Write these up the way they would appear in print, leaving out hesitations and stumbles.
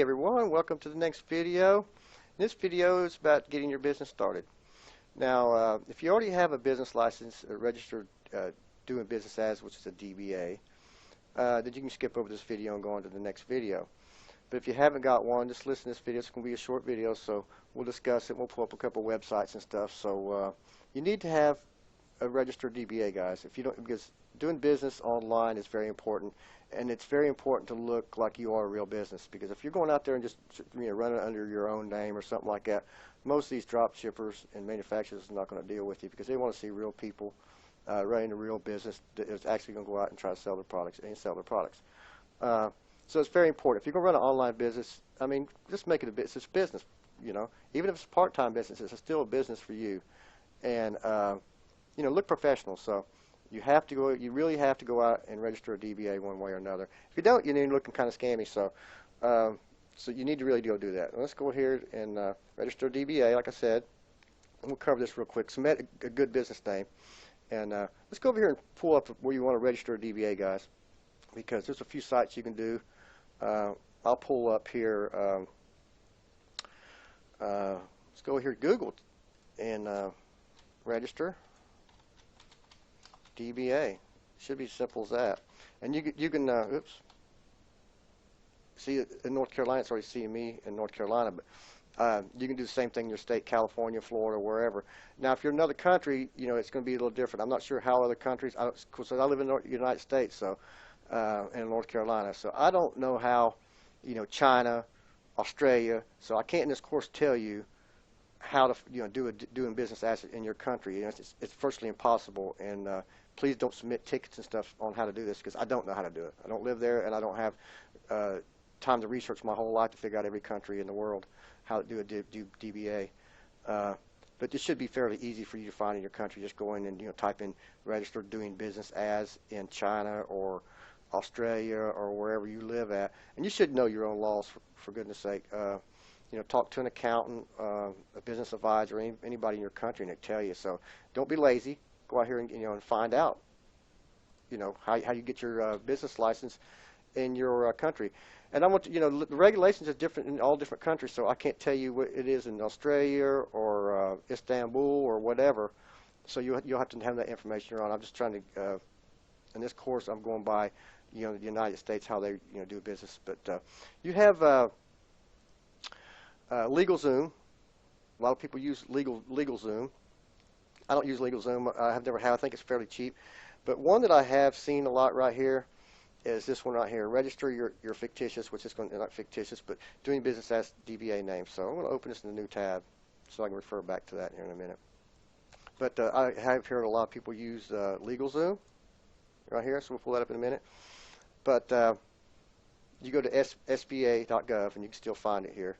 everyone, welcome to the next video. This video is about getting your business started. Now, if you already have a business license registered doing business as, which is a DBA, then you can skip over this video and go on to the next video. But if you haven't got one, just listen to this video. It's going to be a short video, so we'll discuss it. We'll pull up a couple websites and stuff. So you need to have a registered DBA, guys. If you don't, because doing business online is very important, and it's very important to look like you are a real business. Because if you're going out there and just running under your own name or something like that, most of these drop shippers and manufacturers are not going to deal with you because they want to see real people running a real business that is actually going to go out and try to sell their products and sell their products. So it's very important. If you're going to run an online business, I mean, just make it a business. It's business, you know. Even if it's a part-time business, it's still a business for you. And look professional. So you have to go. You really have to go out and register a DBA one way or another. If you don't, you're looking kind of scammy. So, so you need to really go do that. Let's go here and register a DBA, like I said. And we'll cover this real quick. Submit a good business name. And let's go over here and pull up where you want to register a DBA, guys, because there's a few sites you can do. I'll pull up here. Let's go here to Google and register DBA. Should be as simple as that. And you can oops. See, in North Carolina, it's already seeing me in North Carolina, but you can do the same thing in your state, California, Florida, wherever. Now, if you're in another country, it's going to be a little different. I'm not sure how other countries. Of course, I live in the United States, so in North Carolina, so I don't know how, China, Australia. So I can't in this course tell you how to, doing business as in your country. It's virtually impossible. And please don't submit tickets and stuff on how to do this because I don't know how to do it. I don't live there, and I don't have time to research my whole life to figure out every country in the world how to do a DBA. But this should be fairly easy for you to find in your country. Just go in and type in registered doing business as in China or Australia or wherever you live at, and you should know your own laws for goodness sake. Talk to an accountant, a business advisor, anybody in your country, and they tell you. So don't be lazy. Go out here and and find out. How you get your business license in your country. And I want to, the regulations are different in all different countries, so I can't tell you what it is in Australia or Istanbul or whatever. So you'll have to have that information on. I'm just trying to, in this course, I'm going by, the United States, how they, do business. But you have LegalZoom. A lot of people use LegalZoom. I don't use LegalZoom. I have never had. I think it's fairly cheap. But one that I have seen a lot right here is this one right here. Register your fictitious, which is going to, not fictitious, but doing business as DBA name. So I'm going to open this in a new tab so I can refer back to that here in a minute. But I have heard a lot of people use LegalZoom right here, so we'll pull that up in a minute. But you go to sba.gov, and you can still find it here.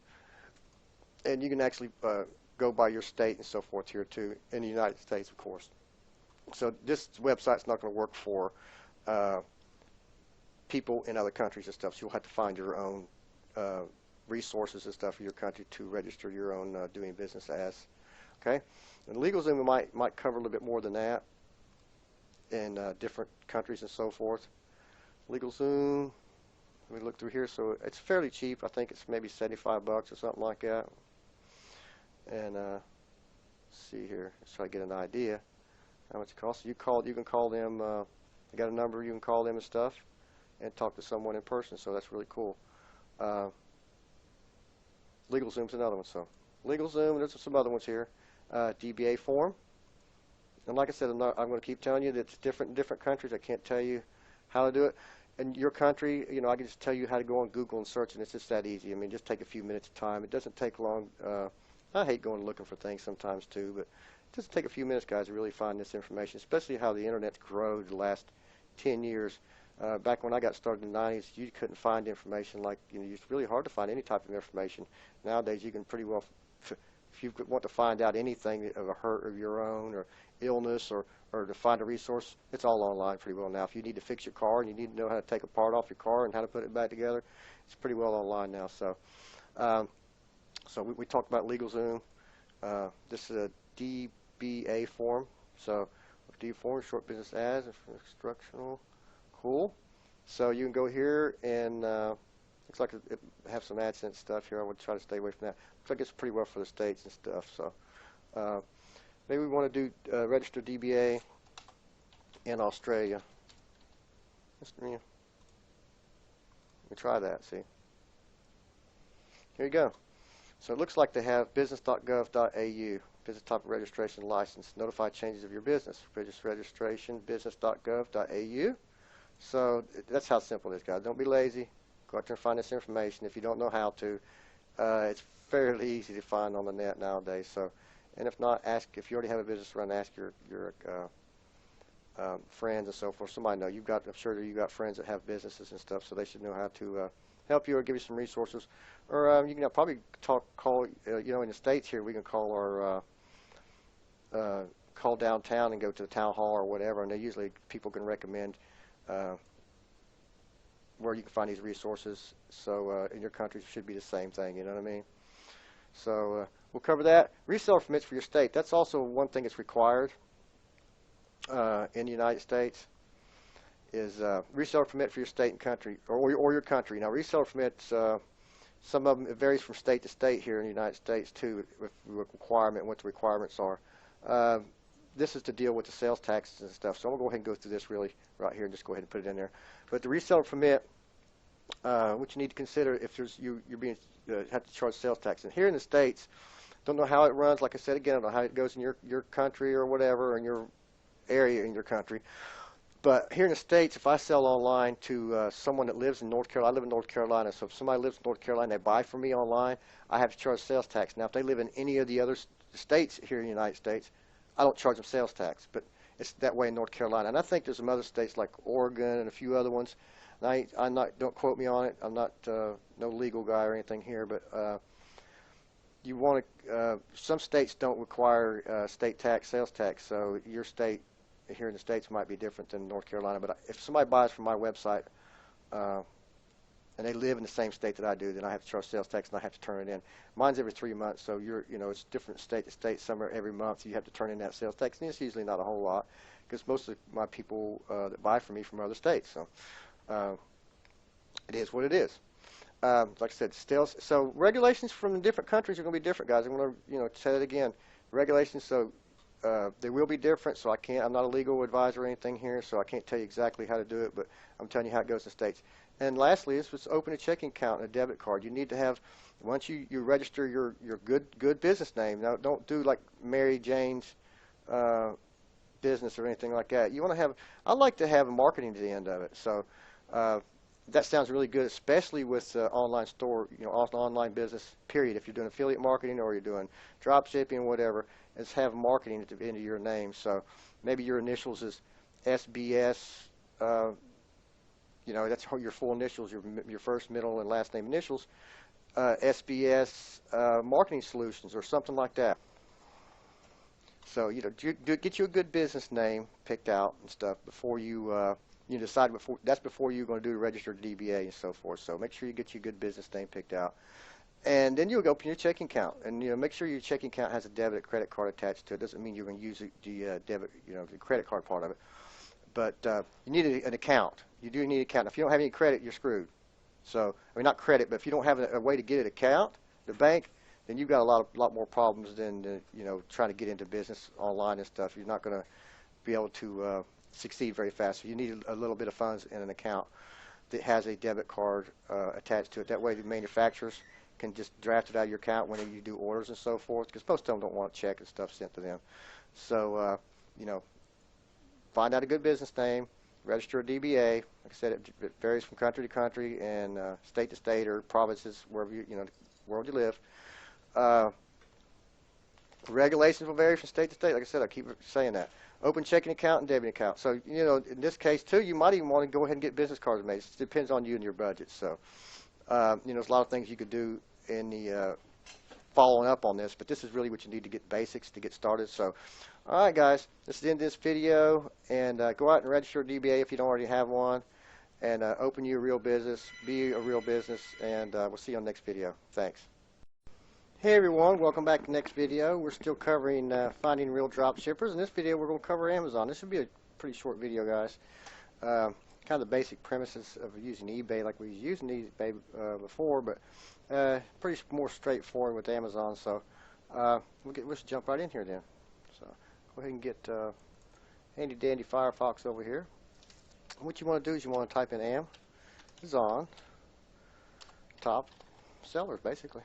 And you can actually go by your state and so forth here too, in the United States, of course. So this website's not going to work for people in other countries and stuff, so you'll have to find your own resources and stuff for your country to register your own doing business as. Okay? And LegalZoom might cover a little bit more than that in different countries and so forth. LegalZoom, let me look through here. So it's fairly cheap. I think it's maybe 75 bucks or something like that. And let's see here. Let's try to get an idea how much it costs. You can call them. They got a number. You can call them and stuff, and talk to someone in person. So that's really cool. LegalZoom's another one. So LegalZoom. There's some other ones here. DBA form. And like I said, I'm going to keep telling you that it's different in different countries. I can't tell you how to do it. In your country, I can just tell you how to go on Google and search, and it's just that easy. I mean, just take a few minutes of time. It doesn't take long. I hate going looking for things sometimes too, but it doesn't take a few minutes, guys, to really find this information, especially how the Internet's grown the last 10 years. Back when I got started in the 90s, you couldn't find information like, it's really hard to find any type of information. Nowadays, you can pretty well, if you want to find out anything of a hurt of your own or illness or to find a resource, it's all online pretty well now. If you need to fix your car and you need to know how to take a part off your car and how to put it back together, it's pretty well online now. So so we talked about LegalZoom. This is a DBA form. So D form, short business ads, instructional. Cool. So you can go here and Looks like it have some AdSense stuff here. I would try to stay away from that. Looks like it's pretty well for the states and stuff. So maybe we want to do register DBA in Australia. Let me try that. See, here you go. So it looks like they have business.gov.au, business type of registration license, notify changes of your business, registration, business.gov.au. So that's how simple it is, guys. Don't be lazy. Go out there and find this information. If you don't know how to, it's fairly easy to find on the net nowadays. So, and if not, ask. If you already have a business run, ask your friends and so forth. Somebody know. I'm sure that you got friends that have businesses and stuff, so they should know how to help you or give you some resources. Or you can probably call. In the States here, we can call our call downtown and go to the town hall or whatever, and they usually people can recommend where you can find these resources. So in your country, it should be the same thing. You know what I mean? So we'll cover that. Reseller permits for your state. That's also one thing that's required in the United States. Is reseller permit for your state and country, or your country. Now, reseller permits, some of them, it varies from state to state here in the United States too, with requirement and what the requirements are. This is to deal with the sales taxes and stuff. So I'm gonna go ahead and go through this really right here and just go ahead and put it in there. But the reseller permit, what you need to consider if you're being have to charge sales tax. And here in the States, don't know how it runs. Like I said again, I don't know how it goes in your country or whatever, or in your area in your country. But here in the States, if I sell online to someone that lives in North Carolina, I live in North Carolina, so if somebody lives in North Carolina, they buy from me online, I have to charge sales tax. Now, if they live in any of the other states here in the United States, I don't charge them sales tax, but it's that way in North Carolina. And I think there's some other states like Oregon and a few other ones. And don't quote me on it. I'm not no legal guy or anything here, but you want to. Some states don't require state tax, sales tax, so your state here in the States might be different than North Carolina. But if somebody buys from my website and they live in the same state that I do, then I have to charge sales tax and I have to turn it in. Mine's every 3 months, so it's different state to state. Some are every month, so you have to turn in that sales tax, and it's usually not a whole lot because most of my people that buy from me from other states. So it is what it is. Like I said, so regulations from the different countries are going to be different, guys. I'm going to say that again. Regulations, so they will be different. So I'm not a legal advisor or anything here, so I can't tell you exactly how to do it, but I'm telling you how it goes in the States. And lastly, is to open a checking account and a debit card. You need to have, once you register your good business name. Now, don't do like Mary Jane's business or anything like that. You want to have. I like to have marketing to the end of it. So that sounds really good, especially with online store, online business. Period. If you're doing affiliate marketing or you're doing drop shipping, whatever, is have marketing at the end of your name. So maybe your initials is SBS. That's your full initials, your first, middle, and last name initials. SBS Marketing Solutions or something like that. So get you a good business name picked out and stuff before you decide. Before you're going to do a registered DBA and so forth. So make sure you get your good business name picked out, and then you'll open your checking account. And make sure your checking account has a debit or credit card attached to it. Doesn't mean you're going to use the debit, the credit card part of it. But you need an account. You do need an account. If you don't have any credit, you're screwed. So, not credit, but if you don't have a way to get an account, the bank, then you've got a lot more problems than trying to get into business online and stuff. You're not going to be able to succeed very fast. So you need a little bit of funds in an account that has a debit card attached to it. That way, the manufacturers can just draft it out of your account whenever you do orders and so forth. Because most of them don't want a check and stuff sent to them. So, find out a good business name, register a DBA. Like I said, it varies from country to country and state to state or provinces, wherever the world you live. Regulations will vary from state to state. Like I said, I keep saying that. Open checking account and debit account. So, in this case, too, you might even want to go ahead and get business cards made. It depends on you and your budget. So, there's a lot of things you could do in the following up on this, but this is really what you need to get basics to get started. So, all right, guys, this is the end of this video, and go out and register a DBA if you don't already have one, and open you a real business, be a real business, and we'll see you on the next video. Thanks. Hey everyone, welcome back to the next video. We're still covering finding real drop shippers. In this video, we're going to cover Amazon. This should be a pretty short video, guys. kind of the basic premises of using eBay like we was using eBay before, but pretty more straightforward with Amazon. So let's jump right in here then. So go ahead and get handy dandy Firefox over here. What you want to do is you want to type in Amazon top sellers, basically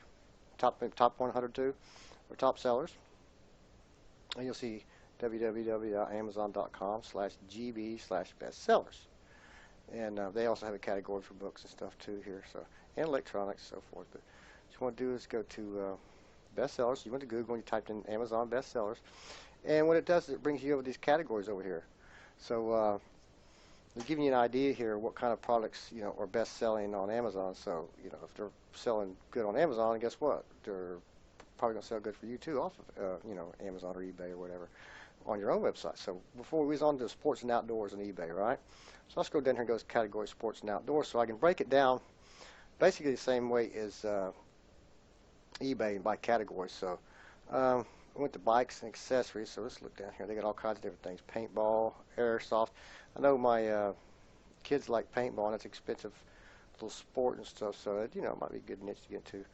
top 100 too, or top sellers, and you'll see www.amazon.com/gb/bestsellers. And they also have a category for books and stuff too here, so, and electronics and so forth. But what you want to do is go to bestsellers. You went to Google and you typed in Amazon bestsellers, and what it does is it brings you over these categories over here. So they're giving you an idea here what kind of products are best selling on Amazon. So if they're selling good on Amazon, guess what? They're probably gonna sell good for you too off of Amazon or eBay or whatever on your own website. So before we was on to sports and outdoors on eBay, right? So let's go down here and go to category sports and outdoors, so I can break it down basically the same way as eBay by category. So I went to bikes and accessories, so let's look down here. They got all kinds of different things: paintball, airsoft. I know my kids like paintball, and it's expensive little sport and stuff, so it might be a good niche to get into.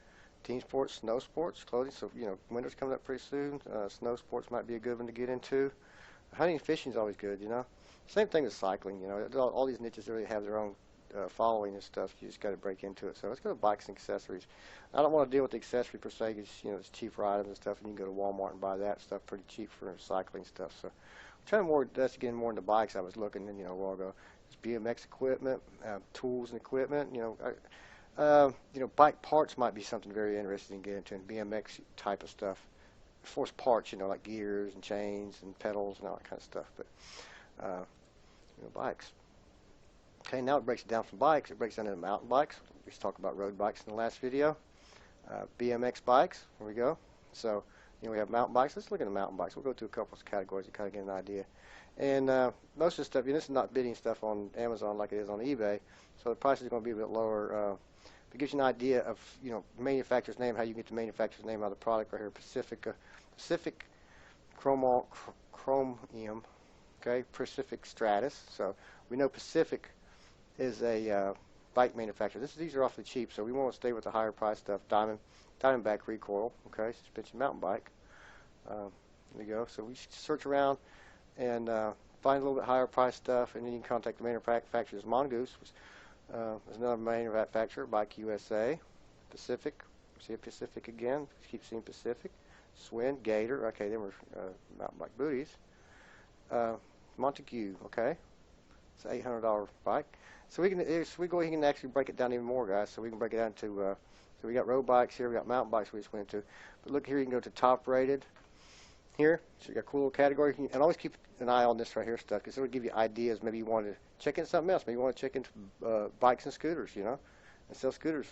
Team sports, snow sports, clothing. So winter's coming up pretty soon. Snow sports might be a good one to get into. Hunting and fishing is always good. Same thing with cycling. All these niches really have their own following and stuff. You just got to break into it. So let's go to bikes and accessories. I don't want to deal with the accessory per se, because it's cheaper items and stuff, and you can go to Walmart and buy that stuff pretty cheap for cycling stuff. So I'm trying to get more into bikes. I was looking, a while ago. It's BMX equipment, tools and equipment. Bike parts might be something very interesting to get into, and BMX type of stuff. Force parts, like gears and chains and pedals and all that kind of stuff. But bikes. Okay, now it breaks it down from bikes. It breaks down into mountain bikes. We just talked about road bikes in the last video. BMX bikes. Here we go. So we have mountain bikes. Let's look at the mountain bikes. We'll go to a couple of categories to kind of get an idea. And most of the stuff, this is not bidding stuff on Amazon like it is on eBay, so the price is going to be a bit lower. It gives you an idea of manufacturer's name, how you get the manufacturer's name out of the product right here. Pacific Chromium, okay, Pacific Stratus. So we know Pacific is a bike manufacturer. These are awfully cheap, so we want to stay with the higher price stuff. Diamondback Recoil, okay, suspension mountain bike. There you go. So we search around and find a little bit higher price stuff, and then you can contact the manufacturers. Mongoose is another manufacturer. Bike USA, Pacific. See a Pacific again. Keep seeing Pacific. Swin, Gator. Okay, then we're mountain bike booties. Montague. Okay, it's an $800 bike. So we can actually break it down even more, guys. So we can break it down to so we got road bikes here. We got mountain bikes we just went into. But look here, you can go to top rated. Here, so you got a cool little category, and always keep an eye on this right here stuff, because it would give you ideas. Maybe you want to check into something else. Maybe you want to check into bikes and scooters, and sell scooters,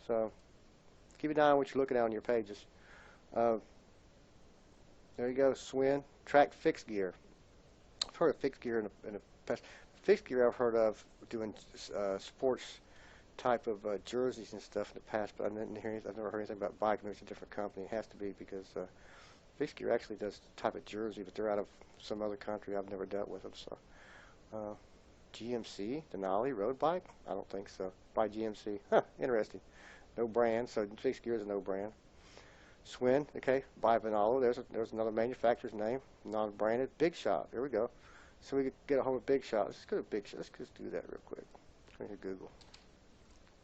So keep an eye on what you're looking at on your pages. There you go, Swin, track fixed gear. I've heard of fixed gear in the past. Fixed gear I've heard of doing sports type of jerseys and stuff in the past, but I've never heard anything about bike. Maybe it's a different company. It has to be, because Fixed Gear actually does type of jersey, but they're out of some other country. I've never dealt with them. So, GMC, Denali road bike? I don't think so. By GMC. Huh, interesting. No brand, so Fixed Gear is a no brand. Swin, okay, by Vinalo. There's another manufacturer's name, non-branded. Big Shot. Here we go. So we could get a hold of Big Shot. Let's go to Big Shot. Let's just do that real quick. Go to Google.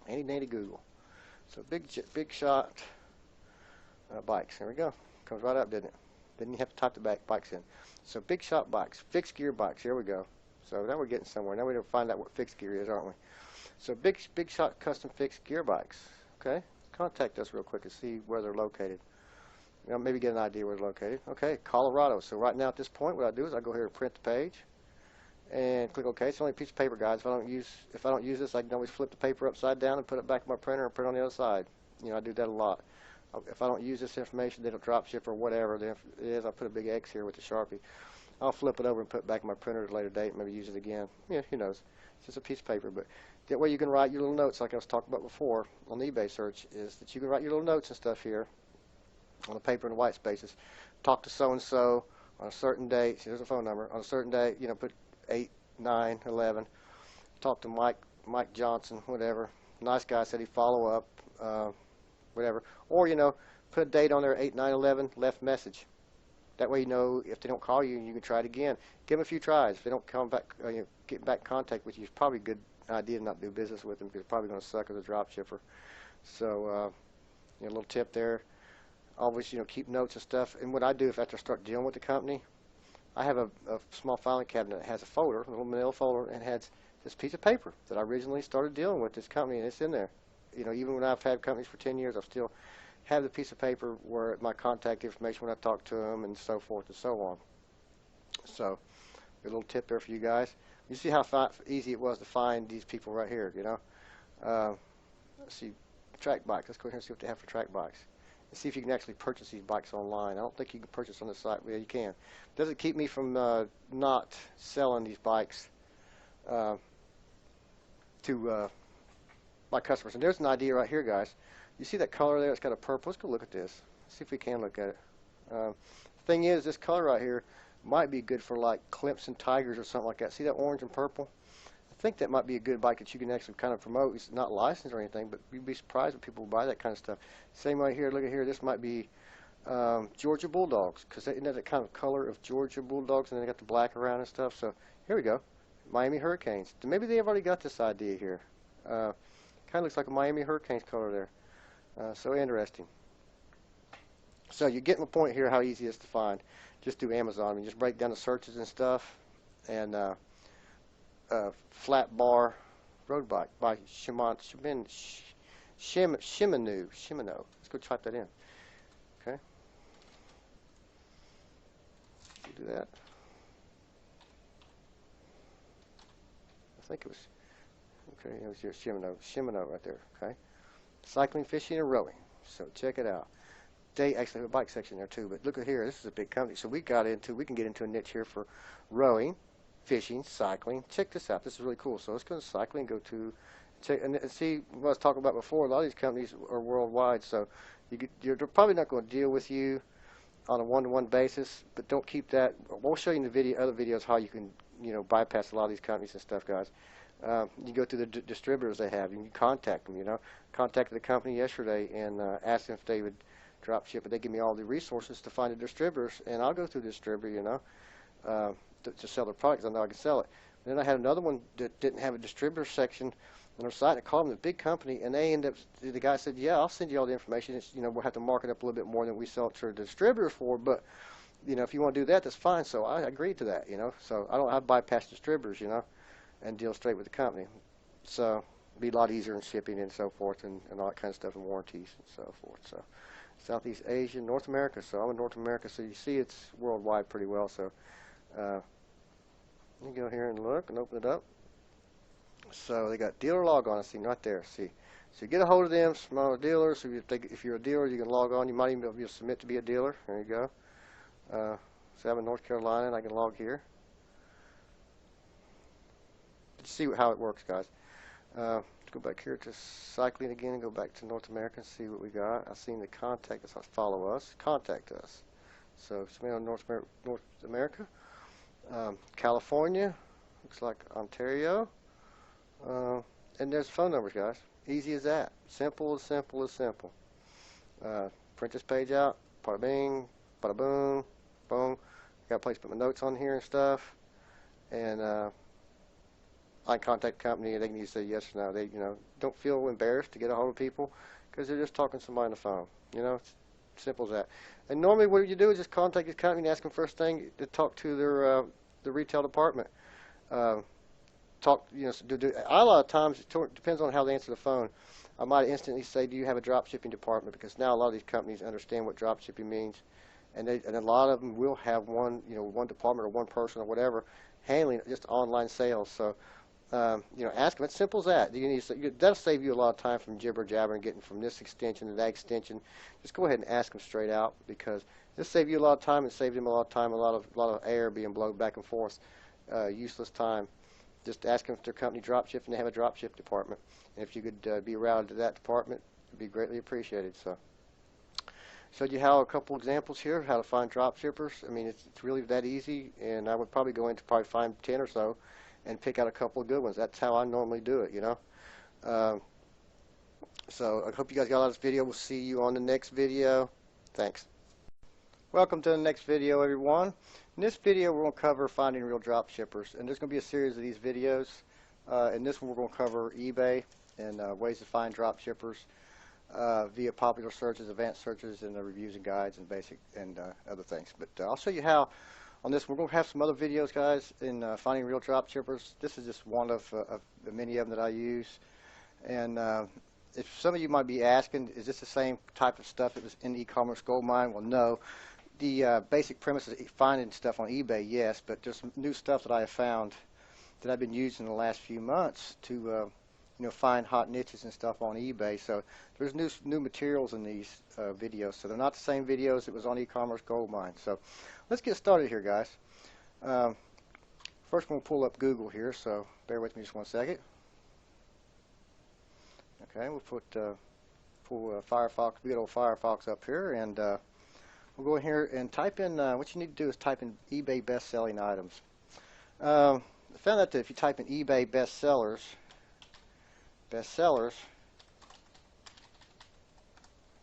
Handy dandy Google. So Big Shot bikes. Here we go. Comes right up, didn't it? Didn't you have to type the bikes in? So Big Shot bikes, fixed gear bikes. Here we go. So now we're getting somewhere. Now we need to find out what fixed gear is, aren't we? So Big Shot custom fixed gear bikes. Okay. Contact us real quick and see where they're located. Maybe get an idea where they're located. Okay, Colorado. So right now at this point, what I do is I go here and print the page, and click OK. It's only a piece of paper, guys. If I don't use this, I can always flip the paper upside down and put it back in my printer and print on the other side. I do that a lot. If I don't use this information, then it'll drop ship or whatever it is. I'll put a big X here with the Sharpie. I'll flip it over and put it back in my printer at a later date, maybe use it again. Yeah, who knows? It's just a piece of paper. But that way you can write your little notes, like I was talking about before on the eBay search, is that you can write your little notes and stuff here on the paper in the white spaces. Talk to so-and-so on a certain date. See, there's a phone number. On a certain date, put 9, 11. Talked to Mike Johnson, whatever. Nice guy, said he'd follow up, whatever. Or, put a date on there, 8, 9, 11, left message. That way, if they don't call you, you can try it again. Give them a few tries. If they don't come back, get back in contact with you, it's probably a good idea to not do business with them because they're probably going to suck as a drop shipper. So, a little tip there. Always, keep notes and stuff. And what I do if after I start dealing with the company, I have a small filing cabinet that has a folder, a little manila folder, and has this piece of paper that I originally started dealing with this company, and it's in there. Even when I've had companies for 10 years, I still have the piece of paper where my contact information when I talk to them and so forth and so on. So, a little tip there for you guys. You see how easy it was to find these people right here, Let's see, track bikes. Let's go here and see what they have for track bikes. And see if you can actually purchase these bikes online. I don't think you can purchase on the site. Well, you can. Doesn't keep me from not selling these bikes to my customers. And there's an idea right here, guys. You see that color there? It's got a purple. Let's go look at this. See if we can look at it. Thing is, this color right here might be good for like Clemson Tigers or something like that. See that orange and purple? I think that might be a good bike that you can actually kind of promote. It's not licensed or anything, but you'd be surprised when people buy that kind of stuff. Same right here. Look at here. This might be Georgia Bulldogs, because isn't that the kind of color of Georgia Bulldogs, and then they got the black around and stuff. So here we go. Miami Hurricanes. Maybe they've already got this idea here. Kind of looks like a Miami Hurricanes color there. So interesting. So you're getting the point here how easy it is to find. Just do Amazon. I mean, just break down the searches and stuff. And flat bar road bike by Shimano. Let's go type that in. Okay. Do that. I think it was, okay, it was your Shimano right there. Okay. Cycling, fishing, and rowing. So check it out. They actually have a bike section there too, but look at here. This is a big company. So we can get into a niche here for rowing, fishing, cycling. Check this out. This is really cool. So let's go to cycling, go to check and see what I was talking about before. A lot of these companies are worldwide, so they're probably not going to deal with you on a one-to-one basis, but don't keep that. We'll show you in the other videos how you can, bypass a lot of these companies and stuff, guys. You go through the distributors they have. You can contact them, Contacted the company yesterday and asked them if they would drop ship, but they give me all the resources to find the distributors, and I'll go through the distributor, to sell their products. I know I can sell it. And then I had another one that didn't have a distributor section on their site. I called them a big company, and the guy said, yeah, I'll send you all the information. It's, we'll have to mark it up a little bit more than we sell it to the distributors for, but, if you want to do that, that's fine. So I agreed to that, So I bypass distributors, and deal straight with the company. So it'd be a lot easier in shipping and so forth and all that kind of stuff and warranties and so forth. So Southeast Asia, North America. So I'm in North America, so you see it's worldwide pretty well. So you go here and look and open it up. So they got dealer log on. I see right there. See, so you get a hold of them, smaller dealers. So if you're a dealer, you can log on. You might even be able to submit to be a dealer. There you go. So I'm in North Carolina, and I can log here. See how it works, guys. Let's go back here to cycling again and go back to North America and see what we got. I've seen the contact us, follow us, contact us. So somebody on North America, California, looks like Ontario, and there's phone numbers, guys. Easy as that. Simple as simple as simple. Print this page out. Bada bing, bada boom, boom. Got a place to put my notes on here and stuff, and I contact the company and they can either say yes or no. They, don't feel embarrassed to get a hold of people because they're just talking to somebody on the phone. It's simple as that. And normally what you do is just contact the company and ask them first thing to talk to their the retail department. A lot of times it depends on how they answer the phone. I might instantly say, do you have a drop shipping department? Because now a lot of these companies understand what drop shipping means, and a lot of them will have one department or one person or whatever handling just online sales. So ask them. It's simple as that. That'll save you a lot of time from jibber jabber and getting from this extension to that extension. Just go ahead and ask them straight out, because this save you a lot of time and save them a lot of time, a lot of air being blown back and forth, useless time. Just ask them if their company drop ship and they have a drop ship department. And if you could be routed to that department, it'd be greatly appreciated. So, showed you how a couple examples here of how to find drop shippers. I mean, it's really that easy, and I would probably go in to probably find 10 or so and pick out a couple of good ones. That's how I normally do it, you know. Um, so I hope you guys got out of this video. We'll see you on the next video. Thanks. Welcome to the next video, everyone. In this video, we're going to cover finding real drop shippers, and there's going to be a series of these videos. In this one, we're going to cover eBay and ways to find drop shippers via popular searches, advanced searches, and the reviews and guides and basic and other things. But I'll show you how. On this, we're going to have some other videos, guys, in finding real drop shippers. This is just one of the many of them that I use. And if some of you might be asking, is this the same type of stuff that was in e-commerce goldmine? Well, no. The basic premise is finding stuff on eBay, yes, but there's some new stuff that I have found that I've been using in the last few months to you know, find hot niches and stuff on eBay. So there's new materials in these videos. So they're not the same videos that was on e-commerce goldmine. So let's get started here, guys. First, we'll pull up Google here. So bear with me just one second. Okay, we'll pull Firefox, good old Firefox up here, and we'll go in here and type in, what you need to do is type in eBay best-selling items. I found out that if you type in eBay bestsellers,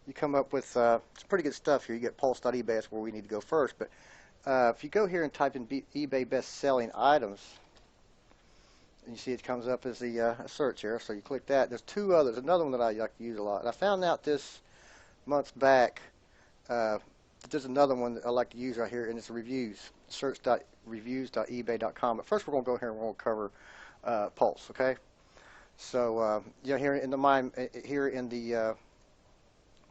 you come up with some pretty good stuff here. You get pulse.ebay, that's where we need to go first. But if you go here and type in eBay best-selling items, and you see it comes up as the search here. So you click that. There's two others. Another one that I like to use a lot. And I found out this months back that there's another one that I like to use right here, and it's reviews. Search.reviews.ebay.com. But first, we're going to go here and we're going to cover Pulse. Okay. So you know, here in the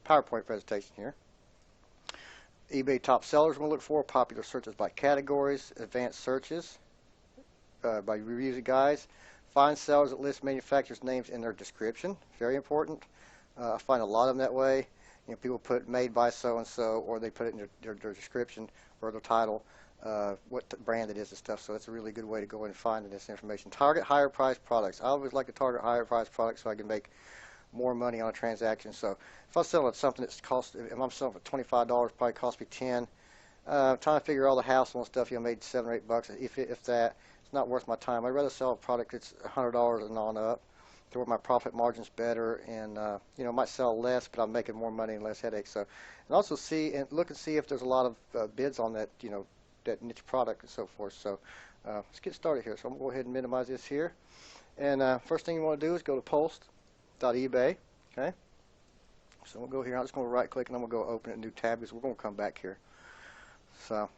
PowerPoint presentation here, eBay top sellers we're going to look for, popular searches by categories, advanced searches by reviews and guides, find sellers that list manufacturers' names in their description. Very important. I find a lot of them that way. You know, people put made by so and so, or they put it in their description or their title, what brand it is and stuff. So that's a really good way to go and find this information. Target higher priced products. I always like to target higher priced products so I can make more money on a transaction. So if I'm selling something that's if I'm selling for $25, probably cost me 10. Trying to figure all the hassle and stuff, you know, made $7 or $8, if that. It's not worth my time. I'd rather sell a product that's $100 and on up, to where my profit margin's better, and you know, might sell less, but I'm making more money and less headaches. So, and also look and see if there's a lot of bids on that, you know, that niche product and so forth. So let's get started here. So I'm gonna go ahead and minimize this here. And first thing you want to do is go to post.ebay. Okay. So we'll go here. I'm just going to right click and I'm going to go open a new tab because we're going to come back here. So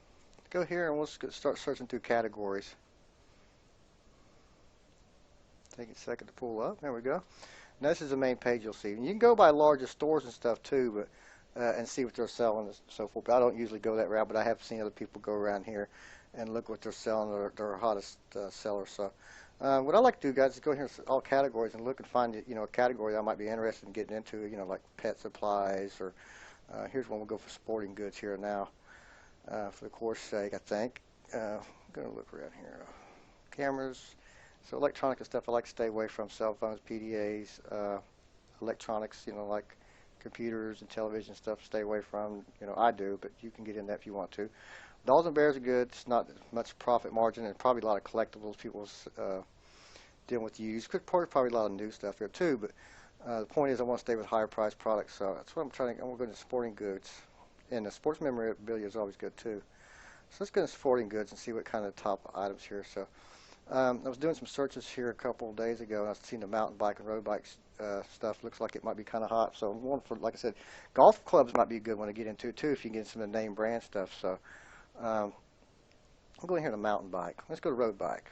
go here and we'll start searching through categories. Take a second to pull up. There we go. Now this is the main page you'll see. And you can go by larger stores and stuff too, but and see what they're selling and so forth. But I don't usually go that route, but I have seen other people go around here and look what they're selling, their hottest sellers. So what I like to do, guys, is go here to all categories and look and find, you know, a category I might be interested in getting into, you know, like pet supplies, or here's one. We'll go for sporting goods here now, for the course sake, I think. I'm going to look around here. Cameras. So electronic and stuff I like to stay away from. Cell phones, PDAs, electronics, you know, like computers and television stuff, stay away from. You know, I do, but you can get in that if you want to. Dolls and bears are good. It's not much profit margin, and probably a lot of collectibles people dealing with used. Probably a lot of new stuff here too, but the point is I want to stay with higher priced products. So that's what I'm trying to. I'm going to sporting goods, and the sports memorabilia is always good too. So let's go to sporting goods and see what kind of top items here. So I was doing some searches here a couple of days ago, and I've seen the mountain bike and road bike stuff. Looks like it might be kind of hot. So one for, like I said, golf clubs might be a good one to get into too if you can get some of the name brand stuff. So I'll go in here to mountain bike. Let's go to road bike.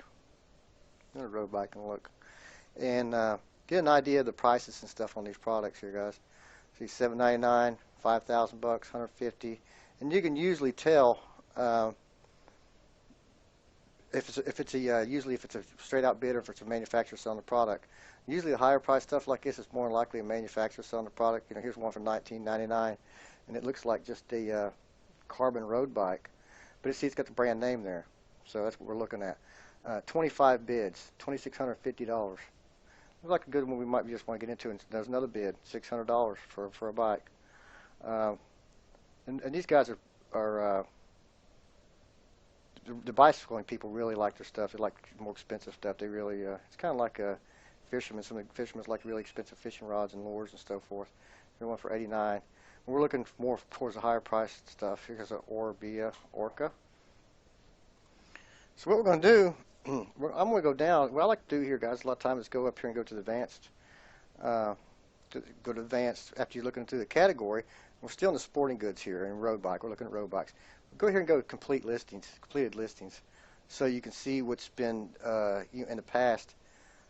Go to road bike and look, and get an idea of the prices and stuff on these products here, guys. See, $7.99, $5,000, $150, and you can usually tell. If it's a straight out bid, or if it's a manufacturer selling the product. Usually the higher price stuff like this is more likely a manufacturer selling the product. You know, here's one for $19.99, and it looks like just a carbon road bike, but it's got the brand name there. So that's what we're looking at. 25 bids, $2,650. Looks like a good one we might just want to get into. And there's another bid, $600 for a bike. And these guys are the bicycling people really like their stuff. They like more expensive stuff. They really, it's kind of like a fisherman. Some of the fishermen like really expensive fishing rods and lures and so forth. Here's one for 89. We're looking more towards the higher priced stuff. Here's an Orbea Orca. So what we're going to do, I'm going to go down. What I like to do here, guys, a lot of times is go up here and go to the advanced. Go to advanced after you're looking through the category. We're still in the sporting goods here in road bike. We're looking at road bikes. Go here and go to complete listings, completed listings, so you can see what's been in the past,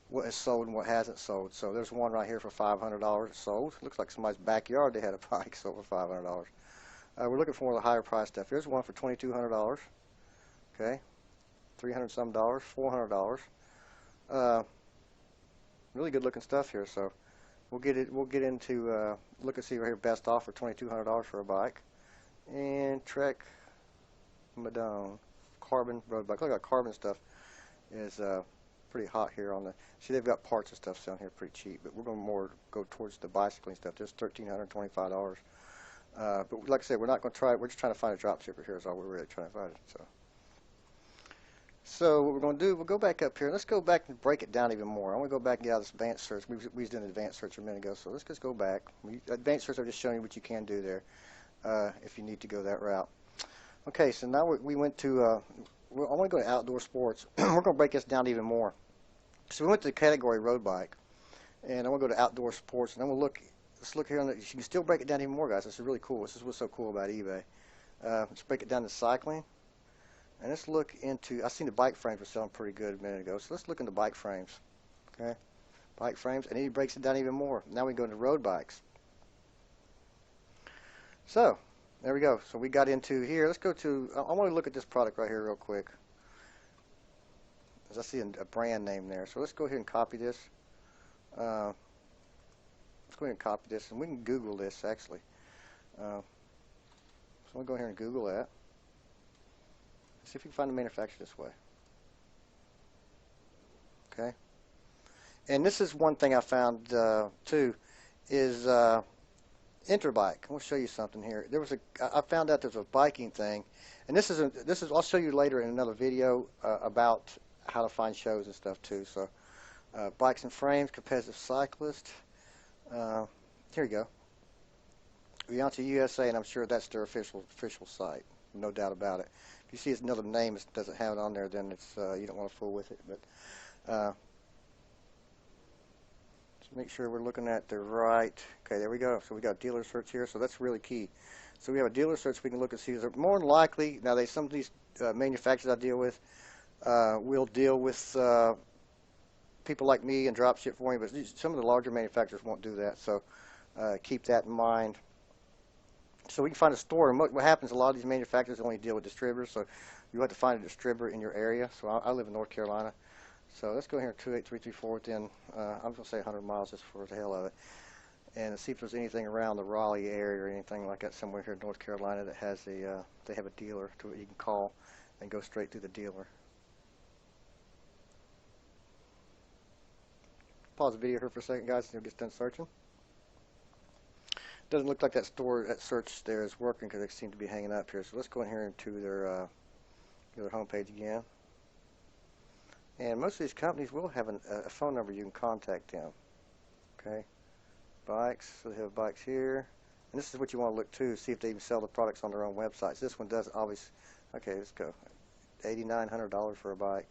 what is sold and what hasn't sold. So there's one right here for $500 sold. Looks like somebody's backyard they had a bike sold for $500. We're looking for one of the higher price stuff. Here's one for $2,200. Okay, $300 some dollars, $400. Really good looking stuff here. So we'll get into look and see right here. Best offer, $2,200 for a bike. And Trek Madone carbon road bike. Look at that carbon stuff is pretty hot here on the. See, they've got parts and stuff selling here pretty cheap, but we're going to more go towards the bicycling stuff. Just $1,325. But like I said, we're not going to try it. We're just trying to find a drop shipper here. Is all we're really trying to find. So what we're going to do, we'll go back up here. Let's go back and break it down even more. I want to go back and get out of this advanced search. We was doing advanced search a minute ago, so let's just go back. Advanced search, I've just shown you what you can do there if you need to go that route. Okay, so now we went to, I want to go to outdoor sports. We're going to break this down even more. So we went to the category road bike, and I want to go to outdoor sports, and I'm going to look, let's look here on the, you can still break it down even more, guys. This is really cool. This is what's so cool about eBay. Let's break it down to cycling. And let's look into, I seen the bike frames were selling pretty good a minute ago, so let's look into bike frames. Okay, bike frames, and he breaks it down even more. Now we go into road bikes. So, there we go. So we got into here. Let's go to, I want to look at this product right here real quick. As I see a brand name there. So let's go ahead and copy this. Let's go ahead and copy this, and we can Google this actually. So we'll go here and Google that. See if we can find the manufacturer this way. Okay. And this is one thing I found too, is Interbike. I'm going to show you something here. There was I found out there's a biking thing, and this is I'll show you later in another video about how to find shows and stuff too. So bikes and frames, competitive cyclist. Here you go. Rianti USA, and I'm sure that's their official site. No doubt about it. If you see it's another name that doesn't have it on there, then it's you don't want to fool with it. But just make sure we're looking at the right. Okay, there we go. So we got dealer search here. So that's really key. So we have a dealer search. We can look and see. More than likely, now some of these manufacturers I deal with will deal with people like me and drop ship for me, but some of the larger manufacturers won't do that. So keep that in mind. So we can find a store, and what happens, a lot of these manufacturers only deal with distributors, so you have to find a distributor in your area. So I live in North Carolina. So let's go here, 28334 within, I'm going to say 100 miles just for the hell of it, and see if there's anything around the Raleigh area or anything like that somewhere here in North Carolina that has they have a dealer to you can call and go straight to the dealer. Pause the video here for a second, guys, until it gets done searching. Doesn't look like that search there is working because they seem to be hanging up here. So let's go in here into their homepage again. And most of these companies will have a phone number you can contact them. Okay, bikes. So they have bikes here, and this is what you want to look to see if they even sell the products on their own websites. This one does obviously. Okay, let's go. $8,900 for a bike.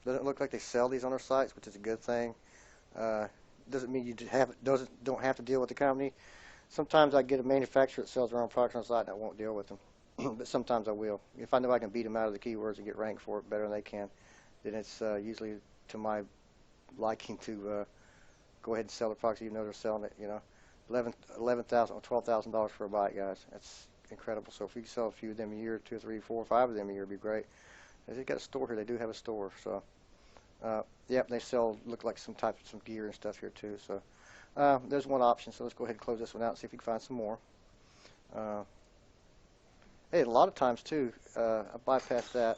Doesn't look like they sell these on their sites, which is a good thing. Doesn't mean you don't have to deal with the company. Sometimes I get a manufacturer that sells their own products on the site and I won't deal with them. But sometimes I will. If I know I can beat them out of the keywords and get ranked for it better than they can, then it's usually to my liking to go ahead and sell the products even though they're selling it. You know, $11,000 or $12,000 for a bike, guys. That's incredible. So if you can sell a few of them a year, 2 or 3, 4, 5 of them a year, would be great. They've got a store here. They do have a store. So. Yep, they sell, look like some gear and stuff here too. So there's one option. So let's go ahead and close this one out and see if we can find some more. Hey, a lot of times too, I bypass that.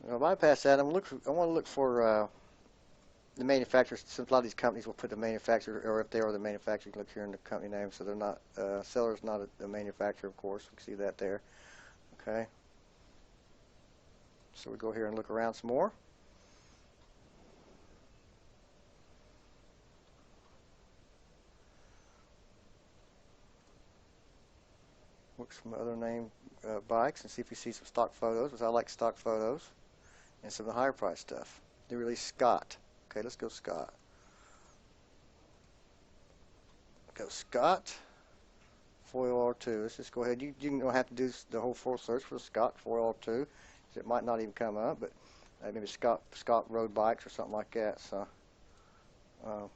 I bypass that. I want to look for the manufacturers, since a lot of these companies will put the manufacturer, or if they are the manufacturer, you can look here in the company name, so they're not, seller's not a manufacturer, of course. We can see that there. Okay. So we go here and look around some more. Look some other name bikes and see if we see some stock photos, because I like stock photos, and some of the higher price stuff. They release Scott. Okay, let's go Scott. Go Scott. Foil R2. Let's just go ahead. You don't have to do the whole full search for Scott Foil R2. It might not even come up, but maybe Scott road bikes or something like that. So go ahead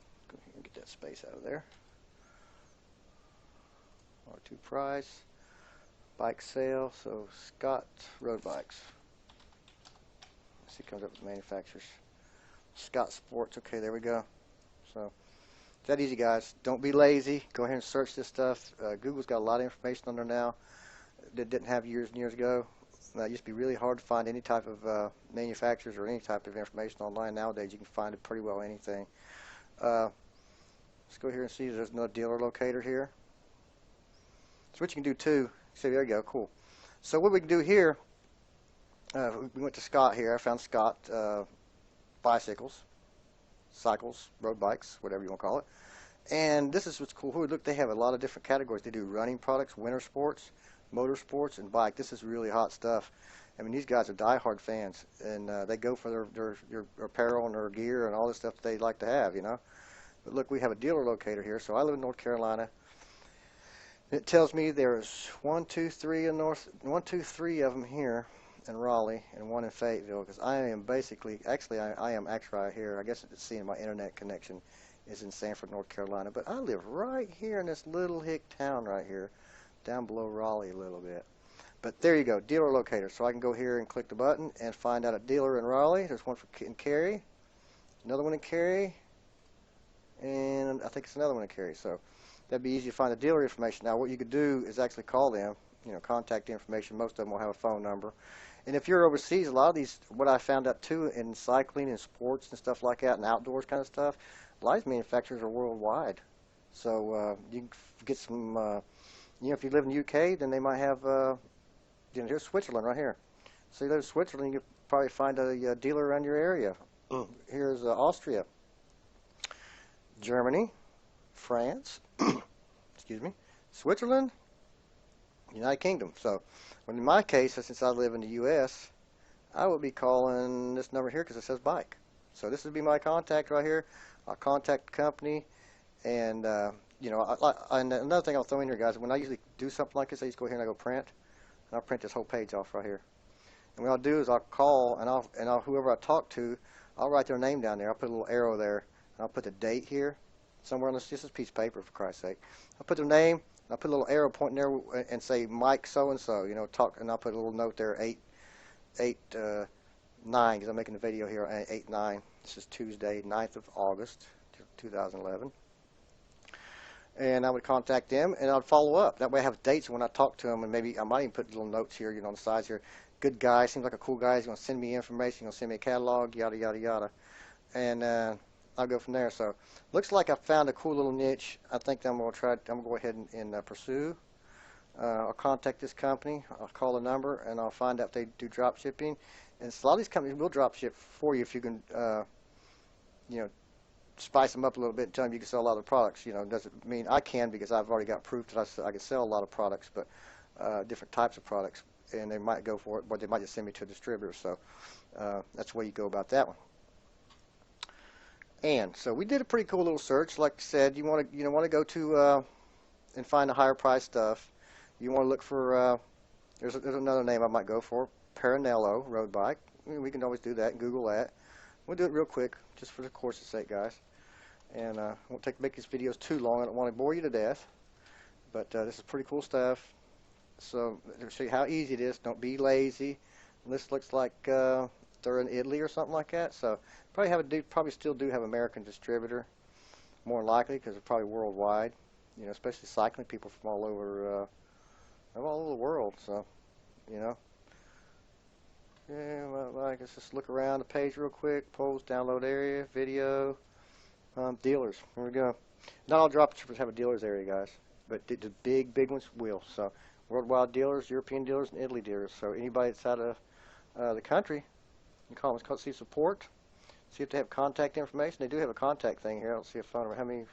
and get that space out of there. R2 price. Bike sale, so Scott road bikes. Let's see, comes up with manufacturers. Scott Sports. Okay, there we go. So it's that easy, guys. Don't be lazy. Go ahead and search this stuff. Google's got a lot of information on there now that didn't have years and years ago. It used to be really hard to find any type of manufacturers or any type of information online. Nowadays, you can find it pretty well anything. Let's go here and see. There's another dealer locator here. So what you can do too. So there you go, cool. So what we can do here, we went to Scott here. I found Scott bicycles, cycles, road bikes, whatever you want to call it. And this is what's cool. Look, they have a lot of different categories. They do running products, winter sports, motorsports, and bike. This is really hot stuff. I mean, these guys are diehard fans, and they go for their apparel and their gear and all this stuff that they like to have, you know. But look, we have a dealer locator here. So I live in North Carolina. It tells me there's 1, 2, 3 in one, two, three of them here in Raleigh and one in Fayetteville. Because I am basically, I am actually right here. I guess it's seeing my internet connection is in Sanford, North Carolina. But I live right here in this little hick town right here, down below Raleigh a little bit. But there you go, dealer locator. So I can go here and click the button and find out a dealer in Raleigh. There's one in Cary, another one in Cary, and I think it's another one in Cary. So that'd be easy to find the dealer information. Now, what you could do is actually call them, you know, contact information. Most of them will have a phone number. And if you're overseas, a lot of these, what I found out too, in cycling and sports and stuff like that, and outdoors kind of stuff, a lot of these manufacturers are worldwide. So you can get some, you know, if you live in the UK, then they might have, you know, here's Switzerland right here. So you live in Switzerland, you can probably find a dealer around your area. Here's Austria, Germany, France, excuse me, Switzerland, United Kingdom. So, in my case, since I live in the U.S., I would be calling this number here because it says bike. So this would be my contact right here. I'll contact the company, and you know, and another thing I'll throw in here, guys. When I usually do something like this, I just go here and I go print, and I'll print this whole page off right here. And what I'll do is I'll call, and I'll whoever I talk to, I'll write their name down there. I'll put a little arrow there, and I'll put the date here. Somewhere on this, just a piece of paper, for Christ's sake. I'll put their name, and I'll put a little arrow pointing there and say Mike so-and-so, you know, talk, and I'll put a little note there, 8-9, because I'm making the video here on 8-9. This is Tuesday, 9th of August, 2011. And I would contact them, and I'd follow up. That way I have dates when I talk to them, and maybe I might even put little notes here, you know, on the sides here. Good guy, seems like a cool guy. He's going to send me information. He's going to send me a catalog, yada, yada, yada. And I'll go from there. So looks like I found a cool little niche. I think I'm going to try. I'm going to go ahead and pursue. I'll contact this company. I'll call the number, and I'll find out if they do drop shipping. And a lot of these companies will drop ship for you if you can, you know, spice them up a little bit and tell them you can sell a lot of products. You know, doesn't mean I can, because I've already got proof that I can sell a lot of products, but different types of products. And they might go for it, but they might just send me to a distributor. So that's the way you go about that one. And so we did a pretty cool little search. Like I said, you want to go to and find the higher price stuff. You want to look for there's another name I might go for, Paranello road bike. I mean, we can always do that and Google that. We'll do it real quick, just for the course's sake, guys. And I won't make these videos too long. I don't want to bore you to death. But this is pretty cool stuff. So to show you how easy it is, don't be lazy. This looks like they're in Italy or something like that. So probably still do have American distributor, more likely, because they're probably worldwide. You know, especially cycling people from all over the world. So, you know. Yeah, let's just look around the page real quick. Polls, download area, video, dealers. Here we go. Not all dropshippers have a dealers area, guys, but the big ones will. So worldwide dealers, European dealers, and Italy dealers. So anybody that's out of the country, you call them. See support. See if they have contact information. They do have a contact thing here. I don't see a phone number. How many?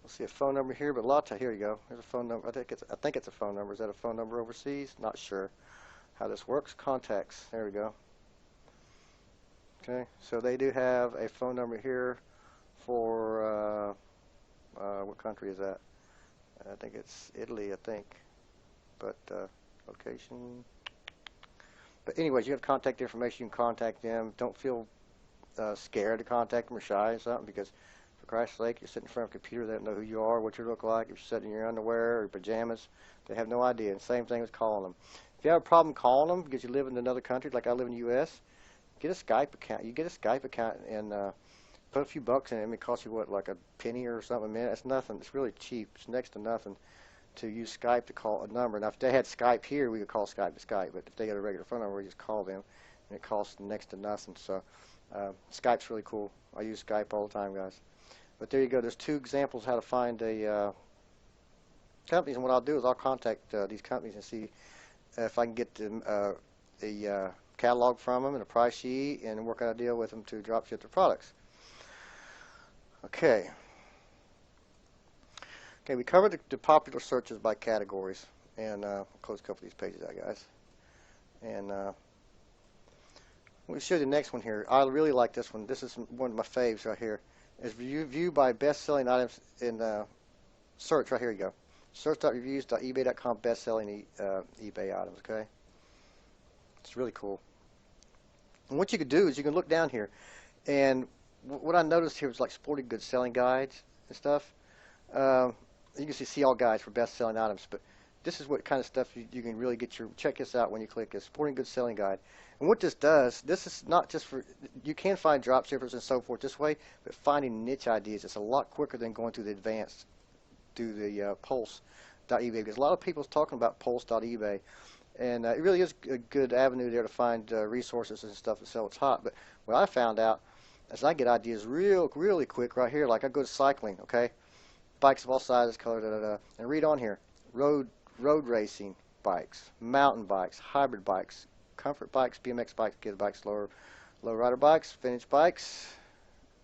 Let's see a phone number here, but a lot of here you go. There's a phone number. I think it's a phone number. Is that a phone number overseas? Not sure how this works. Contacts. There we go. Okay, so they do have a phone number here for what country is that? I think it's Italy. I think, but location. But anyways, you have contact information. You can contact them. Don't feel scared to contact them or shy or something, because for Christ's sake, you're sitting in front of a computer. They don't know who you are, what you look like. If you're sitting in your underwear or your pajamas, they have no idea. And same thing with calling them. If you have a problem calling them because you live in another country, like I live in the U.S., get a Skype account. You get a Skype account and put a few bucks in it. It costs you what, like a penny or something a minute? It's nothing. It's really cheap. It's next to nothing to use Skype to call a number. Now, if they had Skype here, we could call Skype to Skype. But if they got a regular phone number, we just call them, and it costs next to nothing. So Skype's really cool. I use Skype all the time, guys. But there you go. There's two examples how to find a companies. And what I'll do is I'll contact these companies and see if I can get them, a catalog from them and a price sheet, and work out a deal with them to drop ship their products. Okay. Okay, we covered the popular searches by categories, and I'll close a couple of these pages out, guys. And we'll show you the next one here. I really like this one. This is one of my faves right here. Is view by best-selling items in search. Right here you go. Search.reviews.ebay.com best-selling eBay items. Okay, it's really cool. And what you could do is you can look down here, and what I noticed here was like sporting goods selling guides and stuff. You can see all guides for best-selling items, but this is what kind of stuff you can really get your. Check this out when you click a sporting goods selling guide. And what this does, this is not just for, you can find drop shippers and so forth this way, but finding niche ideas, it's a lot quicker than going through the advanced, through the pulse.ebay, because a lot of people's talking about pulse.ebay, and it really is a good avenue there to find resources and stuff to sell what's hot. But what I found out is I get ideas really quick right here. Like I go to cycling, okay, bikes of all sizes, color, and read on here, road racing bikes, mountain bikes, hybrid bikes, comfort bikes, BMX bikes, kid bikes, low rider bikes, vintage bikes,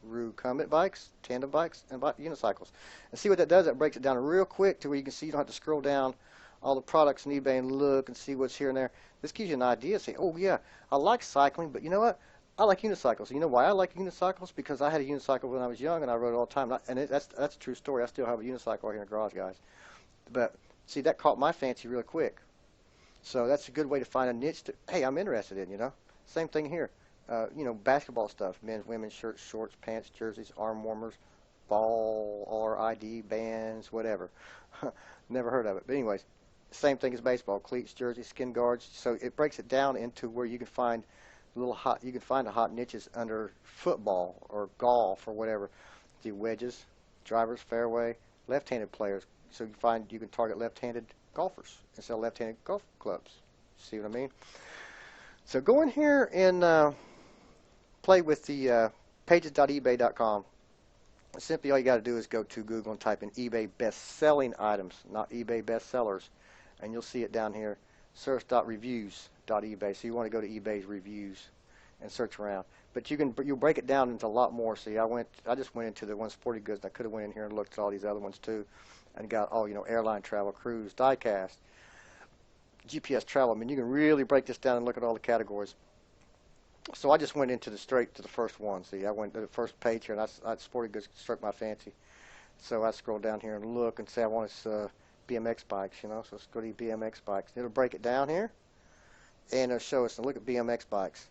recumbent bikes, tandem bikes, and unicycles. And see what that does? That breaks it down real quick to where you can see you don't have to scroll down all the products in eBay and look and see what's here and there. This gives you an idea. Say, oh yeah, I like cycling, but you know what? I like unicycles. You know why I like unicycles? Because I had a unicycle when I was young and I rode it all the time. And that's a true story. I still have a unicycle right here in the garage, guys. But see, that caught my fancy real quick. So that's a good way to find a niche that, hey, I'm interested in, you know. Same thing here. You know, basketball stuff, men's, women's, shirts, shorts, pants, jerseys, arm warmers, ball, RID, bands, whatever. Never heard of it. But anyways, same thing as baseball, cleats, jerseys, skin guards. So it breaks it down into where you can find you can find the hot niches under football or golf or whatever. The wedges, drivers, fairway, left-handed players. So you can target left-handed golfers and sell left-handed golf clubs. See what I mean? So go in here and play with the pages.ebay.com. Simply all you got to do is go to Google and type in eBay best-selling items, not eBay bestsellers, and you'll see it down here. Search.reviews.ebay. So you want to go to eBay's reviews and search around. But you'll break it down into a lot more. See, I just went into the one sporting goods. And I could have went in here and looked at all these other ones too, and got all, you know, airline travel, cruise, diecast, GPS travel. I mean, you can really break this down and look at all the categories. So I just went into straight to the first one. See, I went to the first page here, and I sporting goods struck my fancy. So I scroll down here and look and say I want BMX bikes, you know. So let's go to BMX bikes. It'll break it down here, and it'll show us. And look at BMX bikes.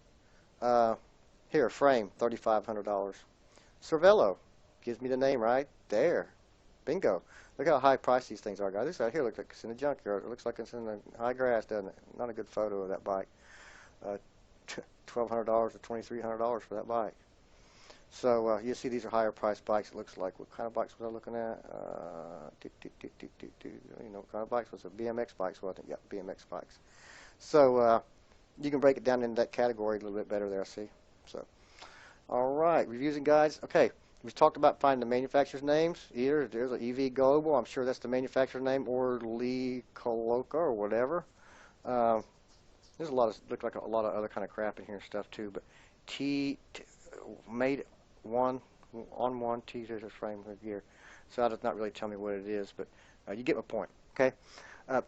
Here, frame, $3,500. Cervelo, gives me the name right there. Bingo. Look how high priced these things are, guys. This right here looks like it's in the junkyard. It looks like it's in the high grass, doesn't it? Not a good photo of that bike. $1,200 to $2,300 for that bike. So you see these are higher priced bikes, it looks like. What kind of bikes was I looking at? You know, what kind of bikes was it? BMX bikes, wasn't it? Yeah, BMX bikes. So you can break it down into that category a little bit better there, see? So, all right, reviews and guides. Okay, we talked about finding the manufacturer's names. Either there's an EV Global, I'm sure that's the manufacturer's name, or Lee Coloca or whatever. There's a lot of, look like a lot of other kind of crap in here and stuff too, but made one on one T frame of gear. So that does not really tell me what it is, but you get my point. Okay,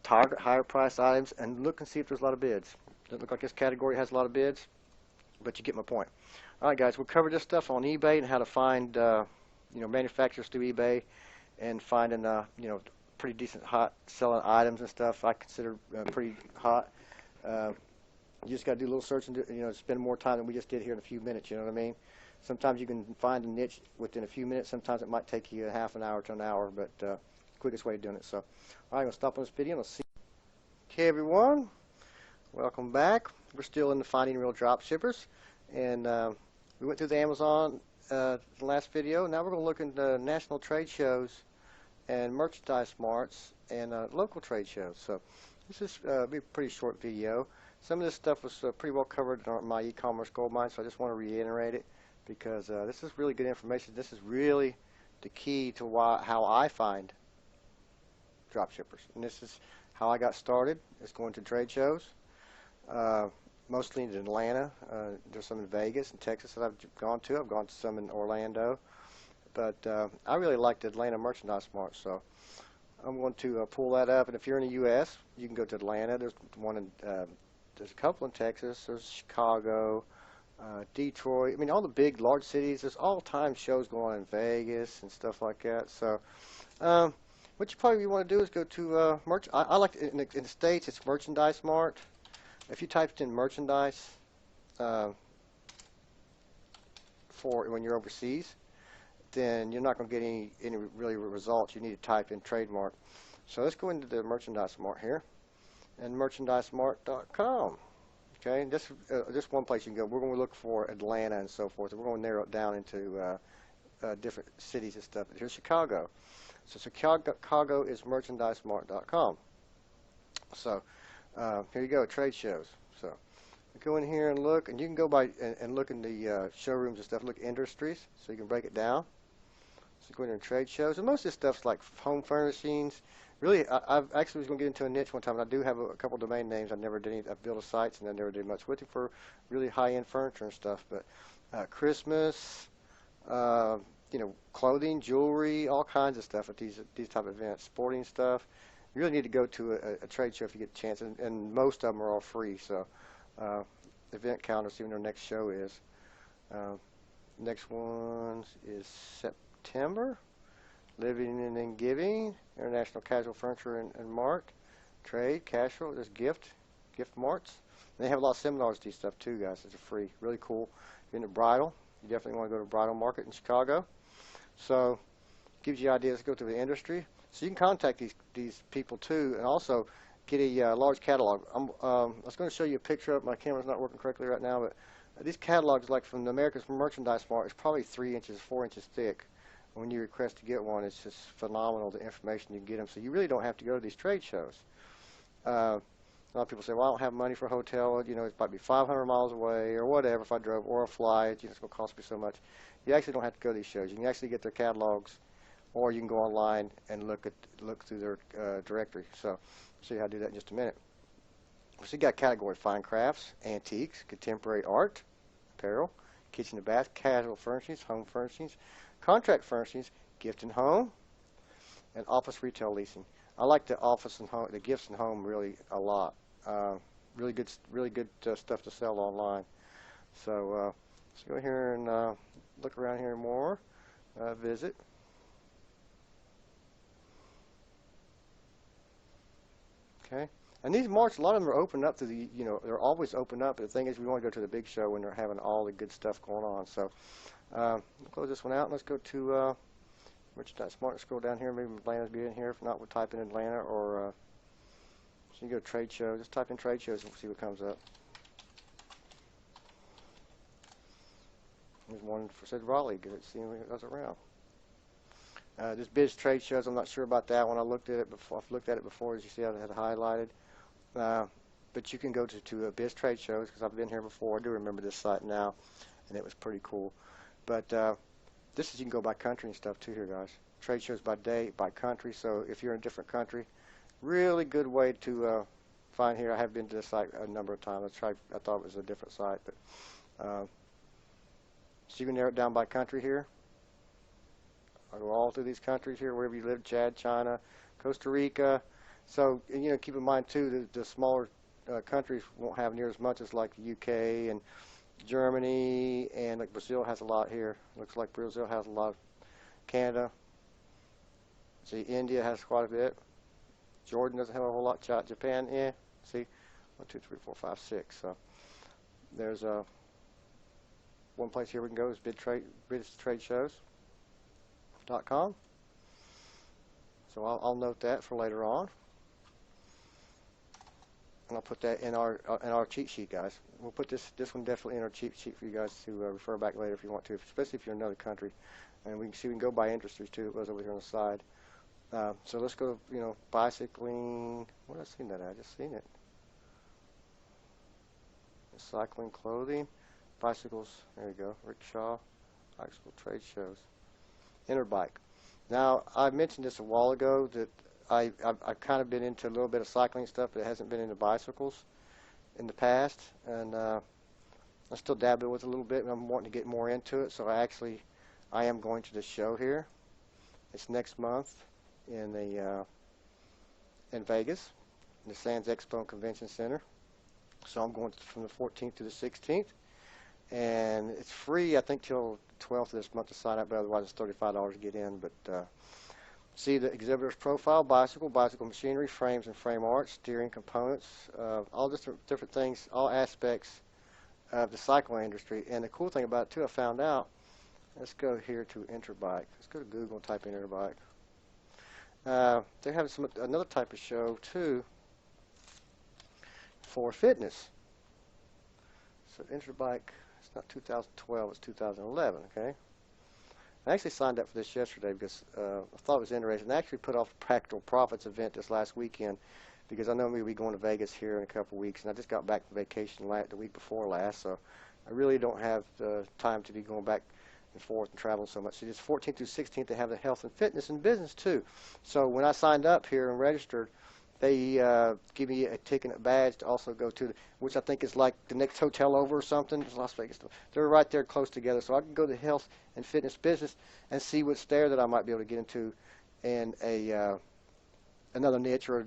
target higher price items and look and see if there's a lot of bids. Doesn't look like this category has a lot of bids, but you get my point. All right, guys, we'll cover this stuff on eBay and how to find manufacturers through eBay and finding pretty decent hot selling items and stuff. I consider pretty hot. You just got to do a little search and spend more time than we just did here in a few minutes. You know what I mean? Sometimes you can find a niche within a few minutes. Sometimes it might take you a half an hour to an hour, but quickest way of doing it. So, all right, I'm gonna stop on this video and I'll see you. Okay, everyone, welcome back. We're still in the Finding Real Dropshippers, and we went through the Amazon the last video. Now we're going to look into national trade shows and merchandise marts and local trade shows. So this is be a pretty short video. Some of this stuff was pretty well covered in my e-commerce goldmine, so I just want to reiterate it because this is really good information. This is really the key to how I find dropshippers, and this is how I got started. It's going to trade shows, mostly in Atlanta. There's some in Vegas and Texas that I've gone to. I've gone to some in Orlando, but I really like the Atlanta Merchandise Mart, so I'm going to pull that up. And if you're in the U.S., you can go to Atlanta. There's one in there's a couple in Texas. There's Chicago, Detroit. I mean, all the big, large cities. There's all-time shows going on in Vegas and stuff like that. So, what you probably want to do is go to I like in the States. It's Merchandise Mart. If you typed in merchandise for when you're overseas, then you're not going to get any really results. You need to type in trademark. So let's go into the Merchandise Mart here, and merchandisemart.com. Okay, and this one place you can go. We're going to look for Atlanta and so forth. And we're going to narrow it down into different cities and stuff. Here's Chicago. So Chicago is merchandisemart.com. So here you go, trade shows. So go in here and look, and you can go by and look in the showrooms and stuff. Look industries, so you can break it down. So go in there and trade shows, and most of this stuff's like home furnishings. Really, I've actually was going to get into a niche one time, and I do have a couple domain names. I never did any. I built a sites, and I never did much with it for really high-end furniture and stuff. But Christmas, clothing, jewelry, all kinds of stuff at these type of events, sporting stuff. You really need to go to a trade show if you get a chance, and most of them are all free. So event calendar, see when their next show is. Next one is September. Living and Giving, International Casual Furniture and Mart, Trade, Casual, there's gift marts. And they have a lot of seminars to these stuff too, guys. It's free, really cool. If you're into bridal, you definitely want to go to Bridal Market in Chicago. So gives you ideas to go through the industry. So you can contact these people too, and also get a large catalog. I was going to show you a picture of my camera's not working correctly right now, but these catalogs, like from the America's Merchandise Mart, is probably 3 inches, 4 inches thick. When you request to get one, it's just phenomenal, the information you can get them. So you really don't have to go to these trade shows. A lot of people say, well, I don't have money for a hotel. It might be 500 miles away or whatever if I drove, or a flight. It's going to cost me so much. You actually don't have to go to these shows. You can actually get their catalogs, or you can go online and look through their directory. So I'll show you how to do that in just a minute. So you got category: fine crafts, antiques, contemporary art, apparel, kitchen and bath, casual furnishings, home furnishings, contract furnishings, gift and home, and office retail leasing. I like the office and home, the gifts and home really a lot. Really good stuff to sell online. So let's go here and look around here more. Visit. Okay. And these marts, a lot of them are open up to the, they're always open up. But the thing is, we want to go to the big show when they're having all the good stuff going on. So we'll close this one out and let's go to Merchandise Mart. Scroll down here. Maybe Atlanta's be in here. If not, we'll type in Atlanta, or so you go to trade show. Just type in trade shows and we'll see what comes up. There's one for said Raleigh. Good at seeing what goes around. This biz trade shows. I'm not sure about that one. I looked at it before. I've looked at it before. As you see, I had it highlighted. but you can go to Biz trade shows, because I've been here before. I do remember this site now, and it was pretty cool. But this is, you can go by country and stuff too here, guys. Trade shows by day, by country. So if you're in a different country, really good way to find here. I have been to this site a number of times. I thought it was a different site, but so you can narrow it down by country here. I'll go all through these countries here, wherever you live: Chad, China, Costa Rica. So, and, you know, keep in mind too, the smaller countries won't have near as much as like the UK and Germany, and like Brazil has a lot here. Looks like Brazil has a lot. Canada. See, India has quite a bit. Jordan doesn't have a whole lot. Japan, yeah. See, 1, 2, 3, 4, 5, 6. So there's one place here we can go is BizTradeShows.com. So I'll note that for later on, and I'll put that in our cheat sheet, guys. We'll put this one definitely in our cheat sheet for you guys to refer back later if you want to, especially if you're in another country. And we can go by industries too. It was over here on the side. So let's go, you know, bicycling. What did I seen that at? I just seen it. Cycling, clothing, bicycles. There you go. Rickshaw, bicycle trade shows. Interbike. Now, I mentioned this a while ago that I've kind of been into a little bit of cycling stuff, but it hasn't been into bicycles in the past. And I still dabble with it a little bit, and I'm wanting to get more into it. So I am going to the show here. It's next month in Vegas, in the Sands Expo and Convention Center. So I'm going from the 14th to the 16th, and it's free, I think, till the 12th of this month to sign up, but otherwise it's $35 to get in. But see the exhibitor's profile: bicycle machinery, frames and frame art, steering components, all different things, all aspects of the cycling industry. And the cool thing about it too, I found out. Let's go here to Interbike. Let's go to Google and type in Interbike. They're having another type of show too for fitness. So Interbike, it's not 2012, it's 2011. Okay. I actually signed up for this yesterday because I thought it was interesting. I actually put off a Practical Profits event this last weekend because I know we'll be going to Vegas here in a couple of weeks, and I just got back from vacation the week before last, so I really don't have the time to be going back and forth and traveling so much. So just 14th through 16th, they have the health and fitness and business too. So when I signed up here and registered, they give me a ticket and a badge to also go to, which I think is like the next hotel over or something. It's Las Vegas. They're right there close together, so I can go to the health and fitness business and see what's there that I might be able to get into, and another niche, or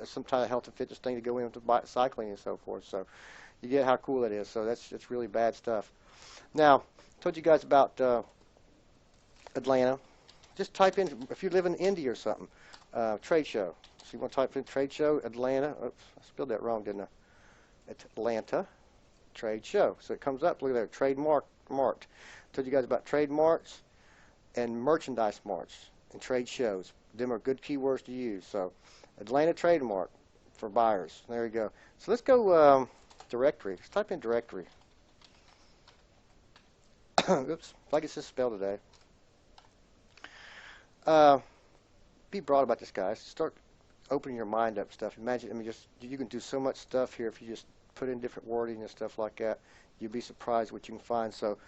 some kind of health and fitness thing to go into cycling and so forth. So you get how cool it is. So it's really bad stuff. Now, I told you guys about Atlanta. Just type in, if you live in India or something, trade show. So you want to type in trade show, Atlanta. Oops, I spelled that wrong, didn't I? Atlanta trade show. So it comes up, look at there, trademarked. Told you guys about trademarks and merchandise marks and trade shows. Them are good keywords to use. So Atlanta trademark for buyers. There you go. So let's go directory. Let's type in directory. Oops, like it's just spelled today. Be broad about this, guys. Start opening your mind up stuff. Imagine, you can do so much stuff here if you just put in different wording and stuff like that. You'd be surprised what you can find. So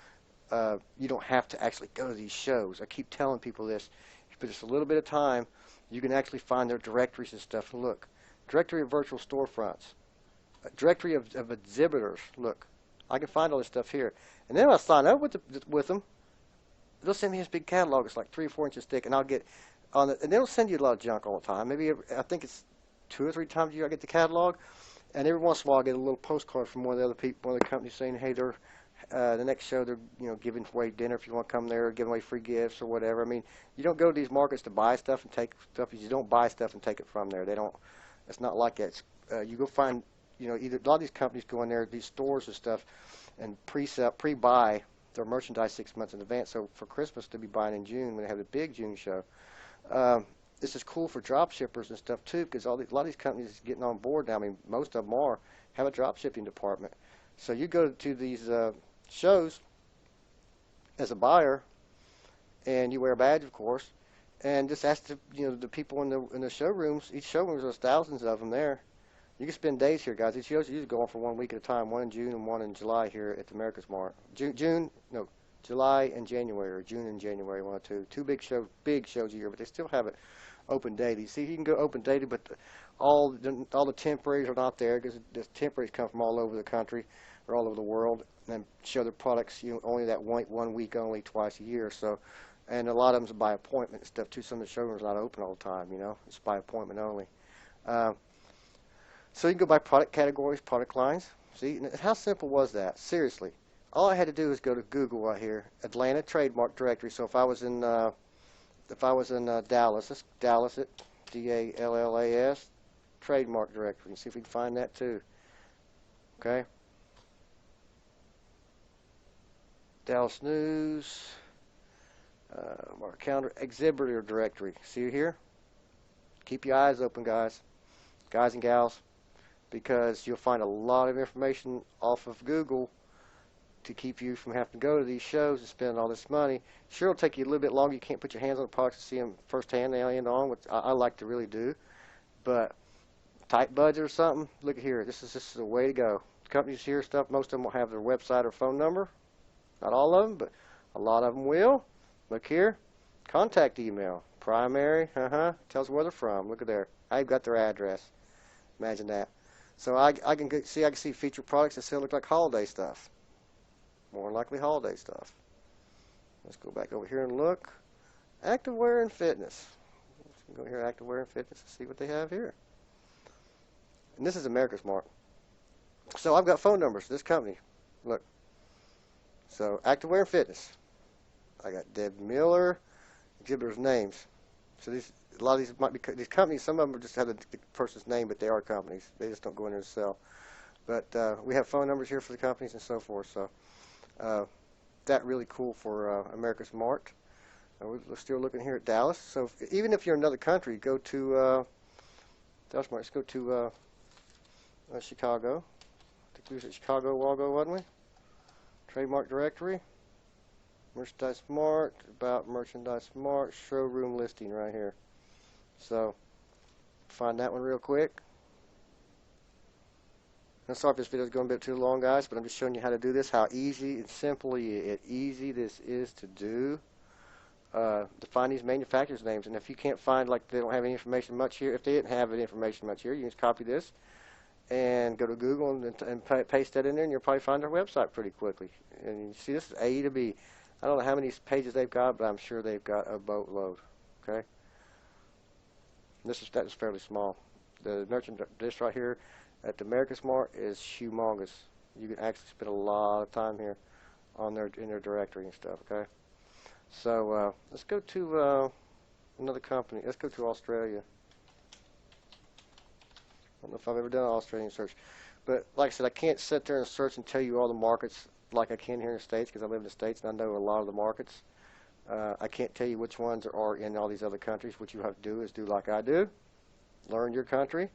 you don't have to actually go to these shows. I keep telling people this. If you put just a little bit of time, you can actually find their directories and stuff. Look, directory of virtual storefronts, a directory of exhibitors. Look, I can find all this stuff here. And then I'll sign up with them. They'll send me this big catalog. It's like 3 or 4 inches thick, and I'll get on it. And they'll send you a lot of junk all the time. Maybe I think it's 2 or 3 times a year I get the catalog, and every once in a while I get a little postcard from one of the other people, one of the companies saying, hey, they're the next show they're giving away dinner if you want to come there, or giving away free gifts or whatever. I mean, you don't go to these markets to buy stuff and take stuff. You don't buy stuff and take it from there. They don't. It's not like that. You go find either a lot of these companies go in there, these stores and stuff, and pre-buy their merchandise 6 months in advance. So for Christmas, to be buying in June when they have the big June show. This is cool for drop shippers and stuff too, because a lot of these companies are getting on board now. I mean, most of them have a drop shipping department. So you go to these shows as a buyer, and you wear a badge, of course, and just ask the people in the showrooms. Each showroom, there's thousands of them there, You can spend days here, guys. These shows are usually going for 1 week at a time, one in June and one in July here at the America's Mart. No, July and January, or June and January, one or two. Two big shows a year, but they still have it open daily. See, you can go open daily, but all the temporaries are not there because the temporaries come from all over the country or all over the world and show their products, only that 1 week only, twice a year. So, and a lot of them's by appointment and stuff too. Some of the showrooms are not open all the time, it's by appointment only. So you can go by product categories, product lines. See, and how simple was that? Seriously, all I had to do was go to Google right here, Atlanta trademark directory. So if I was in Dallas, let's Dallas it, DALLAS, trademark directory, and see if we can find that too. Okay. Dallas News, mark calendar, exhibitor directory. See here? Keep your eyes open, guys and gals, because you'll find a lot of information off of Google to keep you from having to go to these shows and spend all this money. Sure, it'll take you a little bit longer. You can't put your hands on the products and see them firsthand and on, which I like to really do. But tight budget or something, look at here. This is the way to go. Companies here, stuff, most of them will have their website or phone number. Not all of them, but a lot of them will. Look here, contact email, primary, tells where they're from. Look at there. I've got their address. Imagine that. So I can see featured products that still look like holiday stuff. More than likely holiday stuff. Let's go back over here and look. Activewear and fitness. Let's go here, activewear and fitness, and see what they have here. And this is America's Mart. So I've got phone numbers for this company. Look. So activewear and fitness. I got Deb Miller, exhibitors' names. So a lot of these might be these companies. Some of them just have the person's name, but they are companies. They just don't go in there to sell. But we have phone numbers here for the companies and so forth. So that really cool for America's Mart. We're still looking here at Dallas. So even if you're in another country, go to Dallas Mart. Let's go to Chicago. I think we was at Chicago a while ago, wasn't we? Trademark directory. Merchandise Mart, about Merchandise Mart, showroom listing right here. So, find that one real quick. I'm sorry if this video is going a bit too long, guys, but I'm just showing you how to do this, how easy and easy this is to do. To find these manufacturers' names, and if you can't find, like they don't have any information much here, if they didn't have any information much here, you can just copy this and go to Google and paste that in there, and you'll probably find their website pretty quickly. And you see, this is A to B. I don't know how many pages they've got, but I'm sure they've got a boatload. Okay. That is fairly small. The merchant this right here at the America's Mart is humongous. You can actually spend a lot of time here in their directory and stuff. Okay. So let's go to another company. Let's go to Australia. I don't know if I've ever done an Australian search, but like I said, I can't sit there and search and tell you all the markets like I can here in the States, because I live in the States and I know a lot of the markets. I can't tell you which ones are in all these other countries. What you have to do is do like I do, learn your country,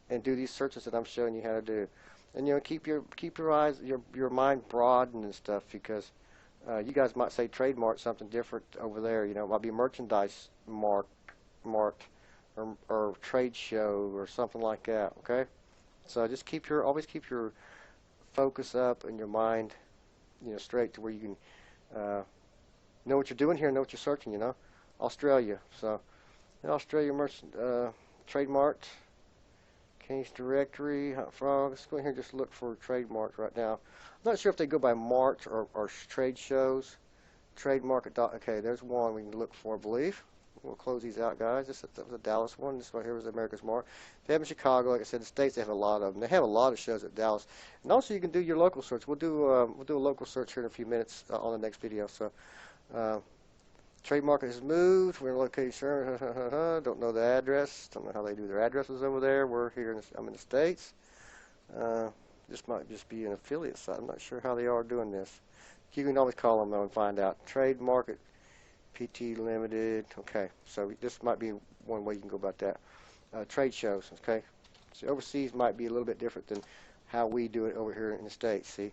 and do these searches that I'm showing you how to do. And keep your eyes, your mind broadened and stuff, because you guys might say trademark something different over there. It might be merchandise marked or trade show or something like that. Okay, so just always keep your focus up and your mind straight to where you can know what you're doing here, know what you're searching. Australia. So Australia trademarked case directory, hot frog. Let's go in here and just look for trademarks right now. I'm not sure if they go by March or trade shows. Trademark. Okay, there's one we can look for, I believe. We'll close these out, guys. This is the Dallas one. This right here was America's Mart. They have in Chicago, like I said, the States, they have a lot of them. They have a lot of shows at Dallas. And also, you can do your local search. We'll do a local search here in a few minutes on the next video. So, trademark has moved. We're in location. Don't know the address. Don't know how they do their addresses over there. We're here. I'm in the States. This might just be an affiliate site. I'm not sure how they are doing this. You can always call them though and find out. Trademark PT Limited. Okay, so this might be one way you can go about that. Trade shows. Okay, so overseas might be a little bit different than how we do it over here in the States. See,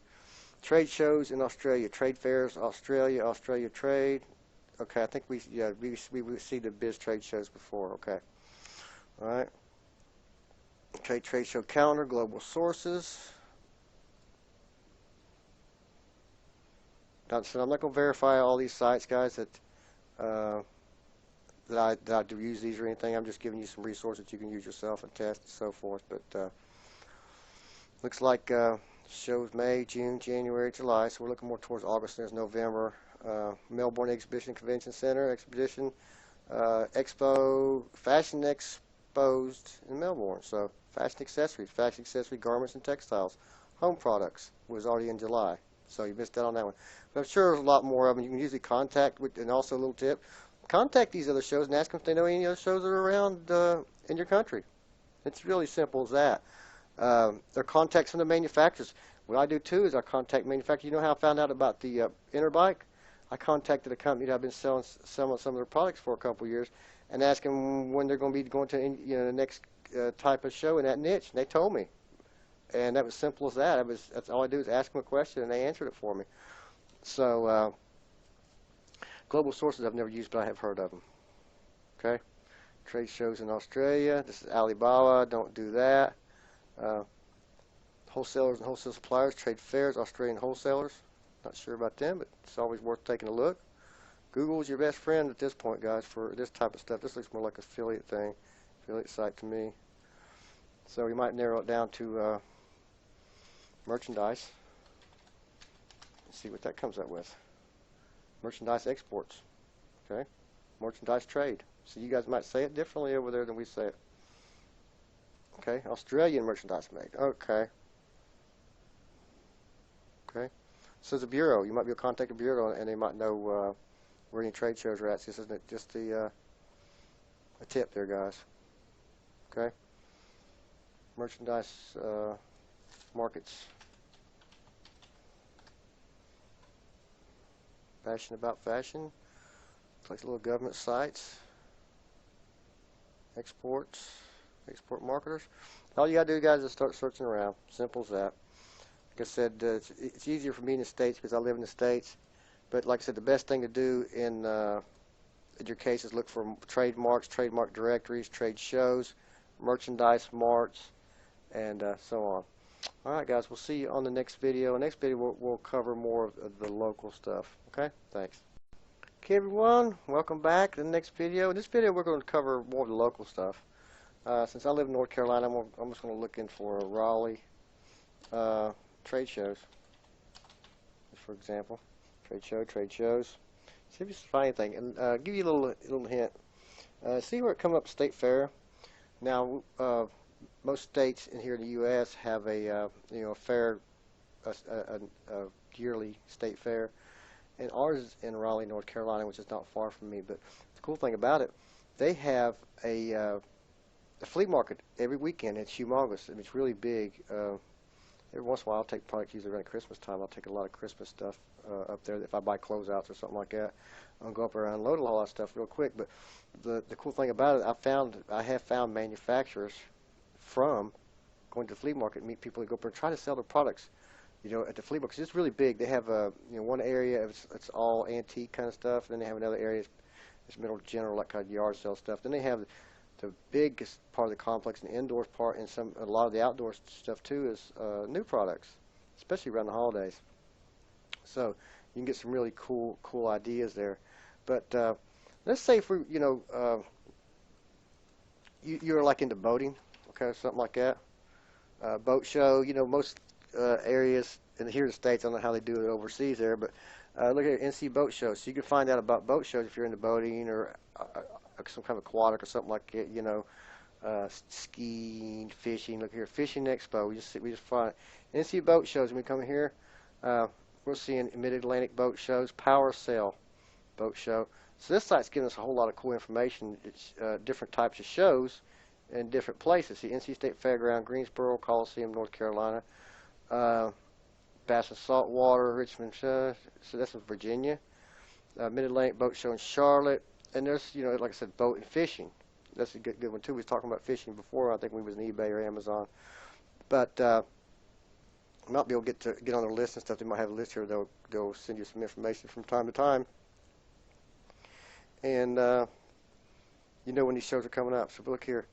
trade shows in Australia, trade fairs, Australia trade. Okay, I think we see the biz trade shows before. Okay, all right. Okay, trade show calendar, global sources. Now, so I'm not going to verify all these sites, guys, that I do use these or anything. I'm just giving you some resources that you can use yourself and test and so forth. But looks like shows May, June, January, July. So we're looking more towards August. There's November. Melbourne Exhibition Convention Center, Expedition, Expo, Fashion Exposed in Melbourne. So fashion accessory garments and textiles, home products was already in July. So you missed out on that one. But I'm sure there's a lot more of them. You can usually contact, and also a little tip, contact these other shows and ask them if they know any other shows that are around in your country. It's really simple as that. Their contacts from the manufacturers. What I do too is I contact manufacturers. You know how I found out about the Interbike? I contacted a company that I've been selling some of their products for a couple of years, and asked them when they're going to be going to the next type of show in that niche. And they told me, and that was simple as that. That's all I do is ask them a question, and they answered it for me. So global sources I've never used, but I have heard of them. Okay, trade shows in Australia. This is Alibaba. Don't do that. Wholesalers and wholesale suppliers, trade fairs, Australian wholesalers. Not sure about them, but it's always worth taking a look. Google is your best friend at this point, guys, for this type of stuff. This looks more like an affiliate thing, affiliate site to me. So we might narrow it down to merchandise. Let's see what that comes up with. Merchandise exports. Okay, merchandise trade. So you guys might say it differently over there than we say it. Okay, Australian merchandise made. Okay. Okay. So there's a bureau. You might be able to contact a bureau, and they might know where any trade shows are at. So this isn't just a tip there, guys. Okay. Merchandise markets. Fashion about fashion. Looks like little government sites. Exports. Export marketers. All you gotta do, guys, is start searching around. Simple as that. Like I said, it's easier for me in the States because I live in the States. But like I said, the best thing to do in your case is look for trademarks, trademark directories, trade shows, merchandise marts, and so on. All right, guys, we'll see you on the next video. Next video, we'll cover more of the local stuff. Okay, thanks. Okay, everyone, welcome back to the next video. In this video, we're going to cover more of the local stuff. Since I live in North Carolina, I'm just going to look in for Raleigh trade shows, for example. Trade shows. See if you can find anything, and give you a little hint. See where it comes up, State Fair. Now, most states in here in the U.S. have a fair, a yearly state fair, and ours is in Raleigh, North Carolina, which is not far from me. But the cool thing about it, they have a flea market every weekend. It's humongous, and it's really big. Every once in a while, I'll take products usually around Christmas time. I'll take a lot of Christmas stuff up there. If I buy closeouts or something like that, I'll go up there and unload a lot of stuff real quick. But the cool thing about it, I have found manufacturers from going to the flea market and meet people that go up there and try to sell their products. At the flea market, it's really big. They have one area it's all antique kind of stuff. Then they have another area it's middle general, like kind of yard sale stuff. Then they have the biggest part of the complex, and the indoors part, and a lot of the outdoor stuff too, is new products, especially around the holidays. So you can get some really cool ideas there. But let's say if you're like into boating, okay, something like that. Boat show, most areas here in the States, I don't know how they do it overseas there, but look at NC boat shows. So you can find out about boat shows if you're into boating or some kind of aquatic or something like it, skiing, fishing. Look here, Fishing Expo. We just find NC boat shows. When we come here, we're seeing Mid-Atlantic boat shows, Power Sail boat show. So this site's giving us a whole lot of cool information. It's different types of shows in different places. See, NC State Fairground, Greensboro, Coliseum, North Carolina, Bass and Saltwater, Richmond. So that's in Virginia. Mid-Atlantic boat show in Charlotte. And there's, like I said, boat and fishing. That's a good one too. We was talking about fishing before. I think we was in eBay or Amazon. But might be able to get on their list and stuff. They might have a list here. They'll send you some information from time to time. And when these shows are coming up. So look here,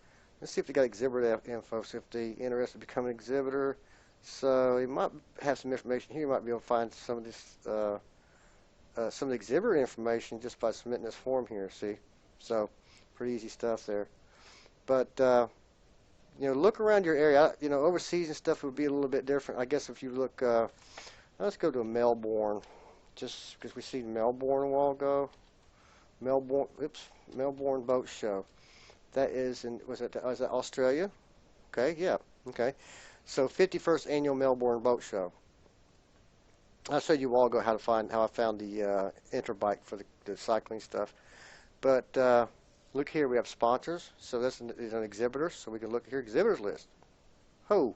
Let's see if they got exhibitor info, see if they interested in becoming an exhibitor. So you might have some information here. You might be able to find some of this, some of the exhibitor information just by submitting this form here. See, so pretty easy stuff there. But you know, look around your area. You know, overseas and stuff would be a little bit different. I guess if you look, let's go to Melbourne, just because we see Melbourne a while ago. Melbourne Boat Show. That is in, was that Australia? Okay, yeah, okay. So 51st Annual Melbourne Boat Show. I'll show you all how I found the Interbike for the cycling stuff. But look here, we have sponsors. So this is an exhibitor. So we can look here, exhibitors list. Ho!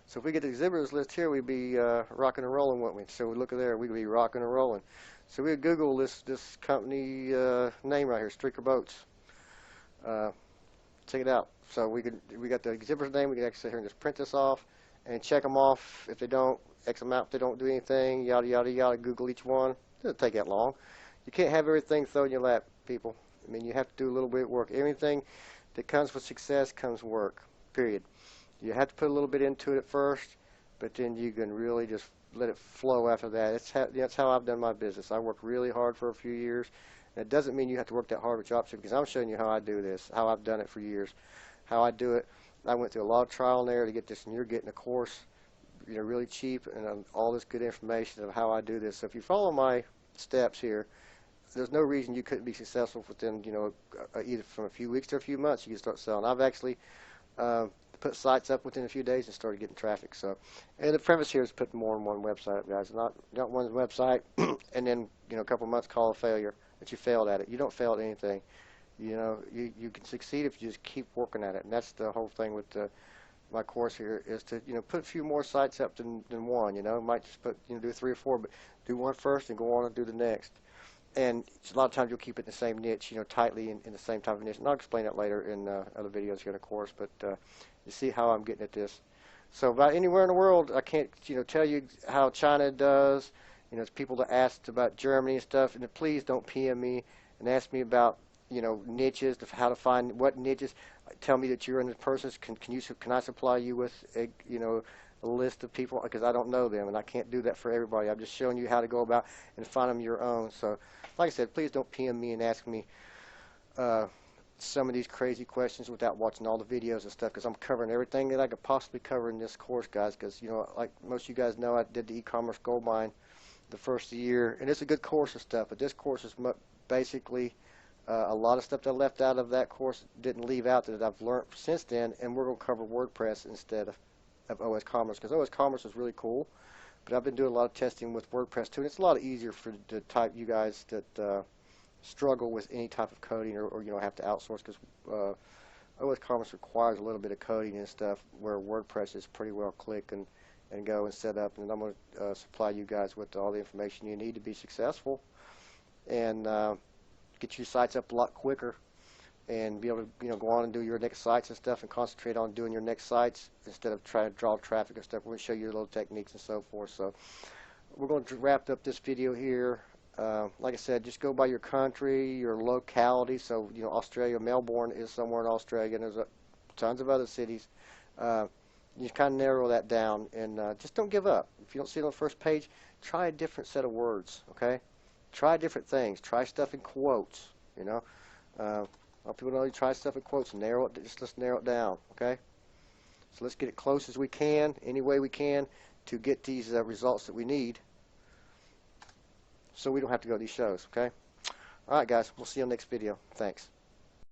So if we get the exhibitors list here, we'd be rocking and rolling, wouldn't we? So we look at there, we'd be rocking and rolling. So we would Google this company name right here, Streaker Boats. Check it out. So we got the exhibitor's name. We can actually sit here and just print this off and check them off. If they don't, X them out. If they don't do anything, yada yada yada. Google each one. It doesn't take that long. You can't have everything thrown in your lap, people. I mean, you have to do a little bit of work. Everything that comes with success comes work. Period. You have to put a little bit into it at first, but then you can really just let it flow after that. That's how I've done my business. I worked really hard for a few years. It doesn't mean you have to work that hard with dropshipping, because I'm showing you how I do this, how I've done it for years, how I do it. I went through a lot of trial and error to get this, and you're getting a course, you know, really cheap, and all this good information of how I do this. So if you follow my steps here, there's no reason you couldn't be successful within, you know, either from a few weeks to a few months. You can start selling. I've actually put sites up within a few days and started getting traffic. So, and the premise here is put more than one website up, guys. Not one website and then, you know, a couple of months call a failure that you failed at it. You don't fail at anything. You know, you can succeed if you just keep working at it. And that's the whole thing with my course here, is to, you know, put a few more sites up than one. You know, might just put, you know, do 3 or 4, but do one first and go on and do the next. And a lot of times you'll keep it in the same niche, you know, tightly in the same type of niche. And I'll explain that later in other videos here in the course. But you see how I'm getting at this. So about anywhere in the world, I can't, you know, tell you how China does. You know, it's people that asked about Germany and stuff. And please don't PM me and ask me about, you know, niches, how to find what niches. Tell me that you're in this person. Can I supply you with a, you know, a list of people, because I don't know them and I can't do that for everybody. I'm just showing you how to go about and find them your own. So like I said, please don't PM me and ask me some of these crazy questions without watching all the videos and stuff, because I'm covering everything that I could possibly cover in this course, guys. Because, you know, like most of you guys know, I did the e-commerce gold mine the first year, and it's a good course of stuff. But this course is basically a lot of stuff that I left out of that course, didn't leave out, that I've learned since then, and we're going to cover WordPress instead of OS Commerce, because OS Commerce is really cool. But I've been doing a lot of testing with WordPress too, and it's a lot easier for the type you guys that struggle with any type of coding or you know, have to outsource, because OS Commerce requires a little bit of coding and stuff, where WordPress is pretty well click and go and set up. And I'm going to supply you guys with all the information you need to be successful and get your sites up a lot quicker, and be able to, you know, go on and do your next sites and stuff, and concentrate on doing your next sites instead of trying to draw traffic and stuff. We're going to show you little techniques and so forth. So we're going to wrap up this video here. Like I said, just go by your country, your locality. So, you know, Australia, Melbourne is somewhere in Australia, and there's tons of other cities. You kind of narrow that down, and just don't give up. If you don't see it on the first page, try a different set of words, okay? Try different things. Try stuff in quotes, you know. A lot of people know you try stuff in quotes and let's narrow it down, okay? So let's get it close as we can, any way we can, to get these results that we need, so we don't have to go to these shows, okay? All right, guys, we'll see you on the next video. Thanks.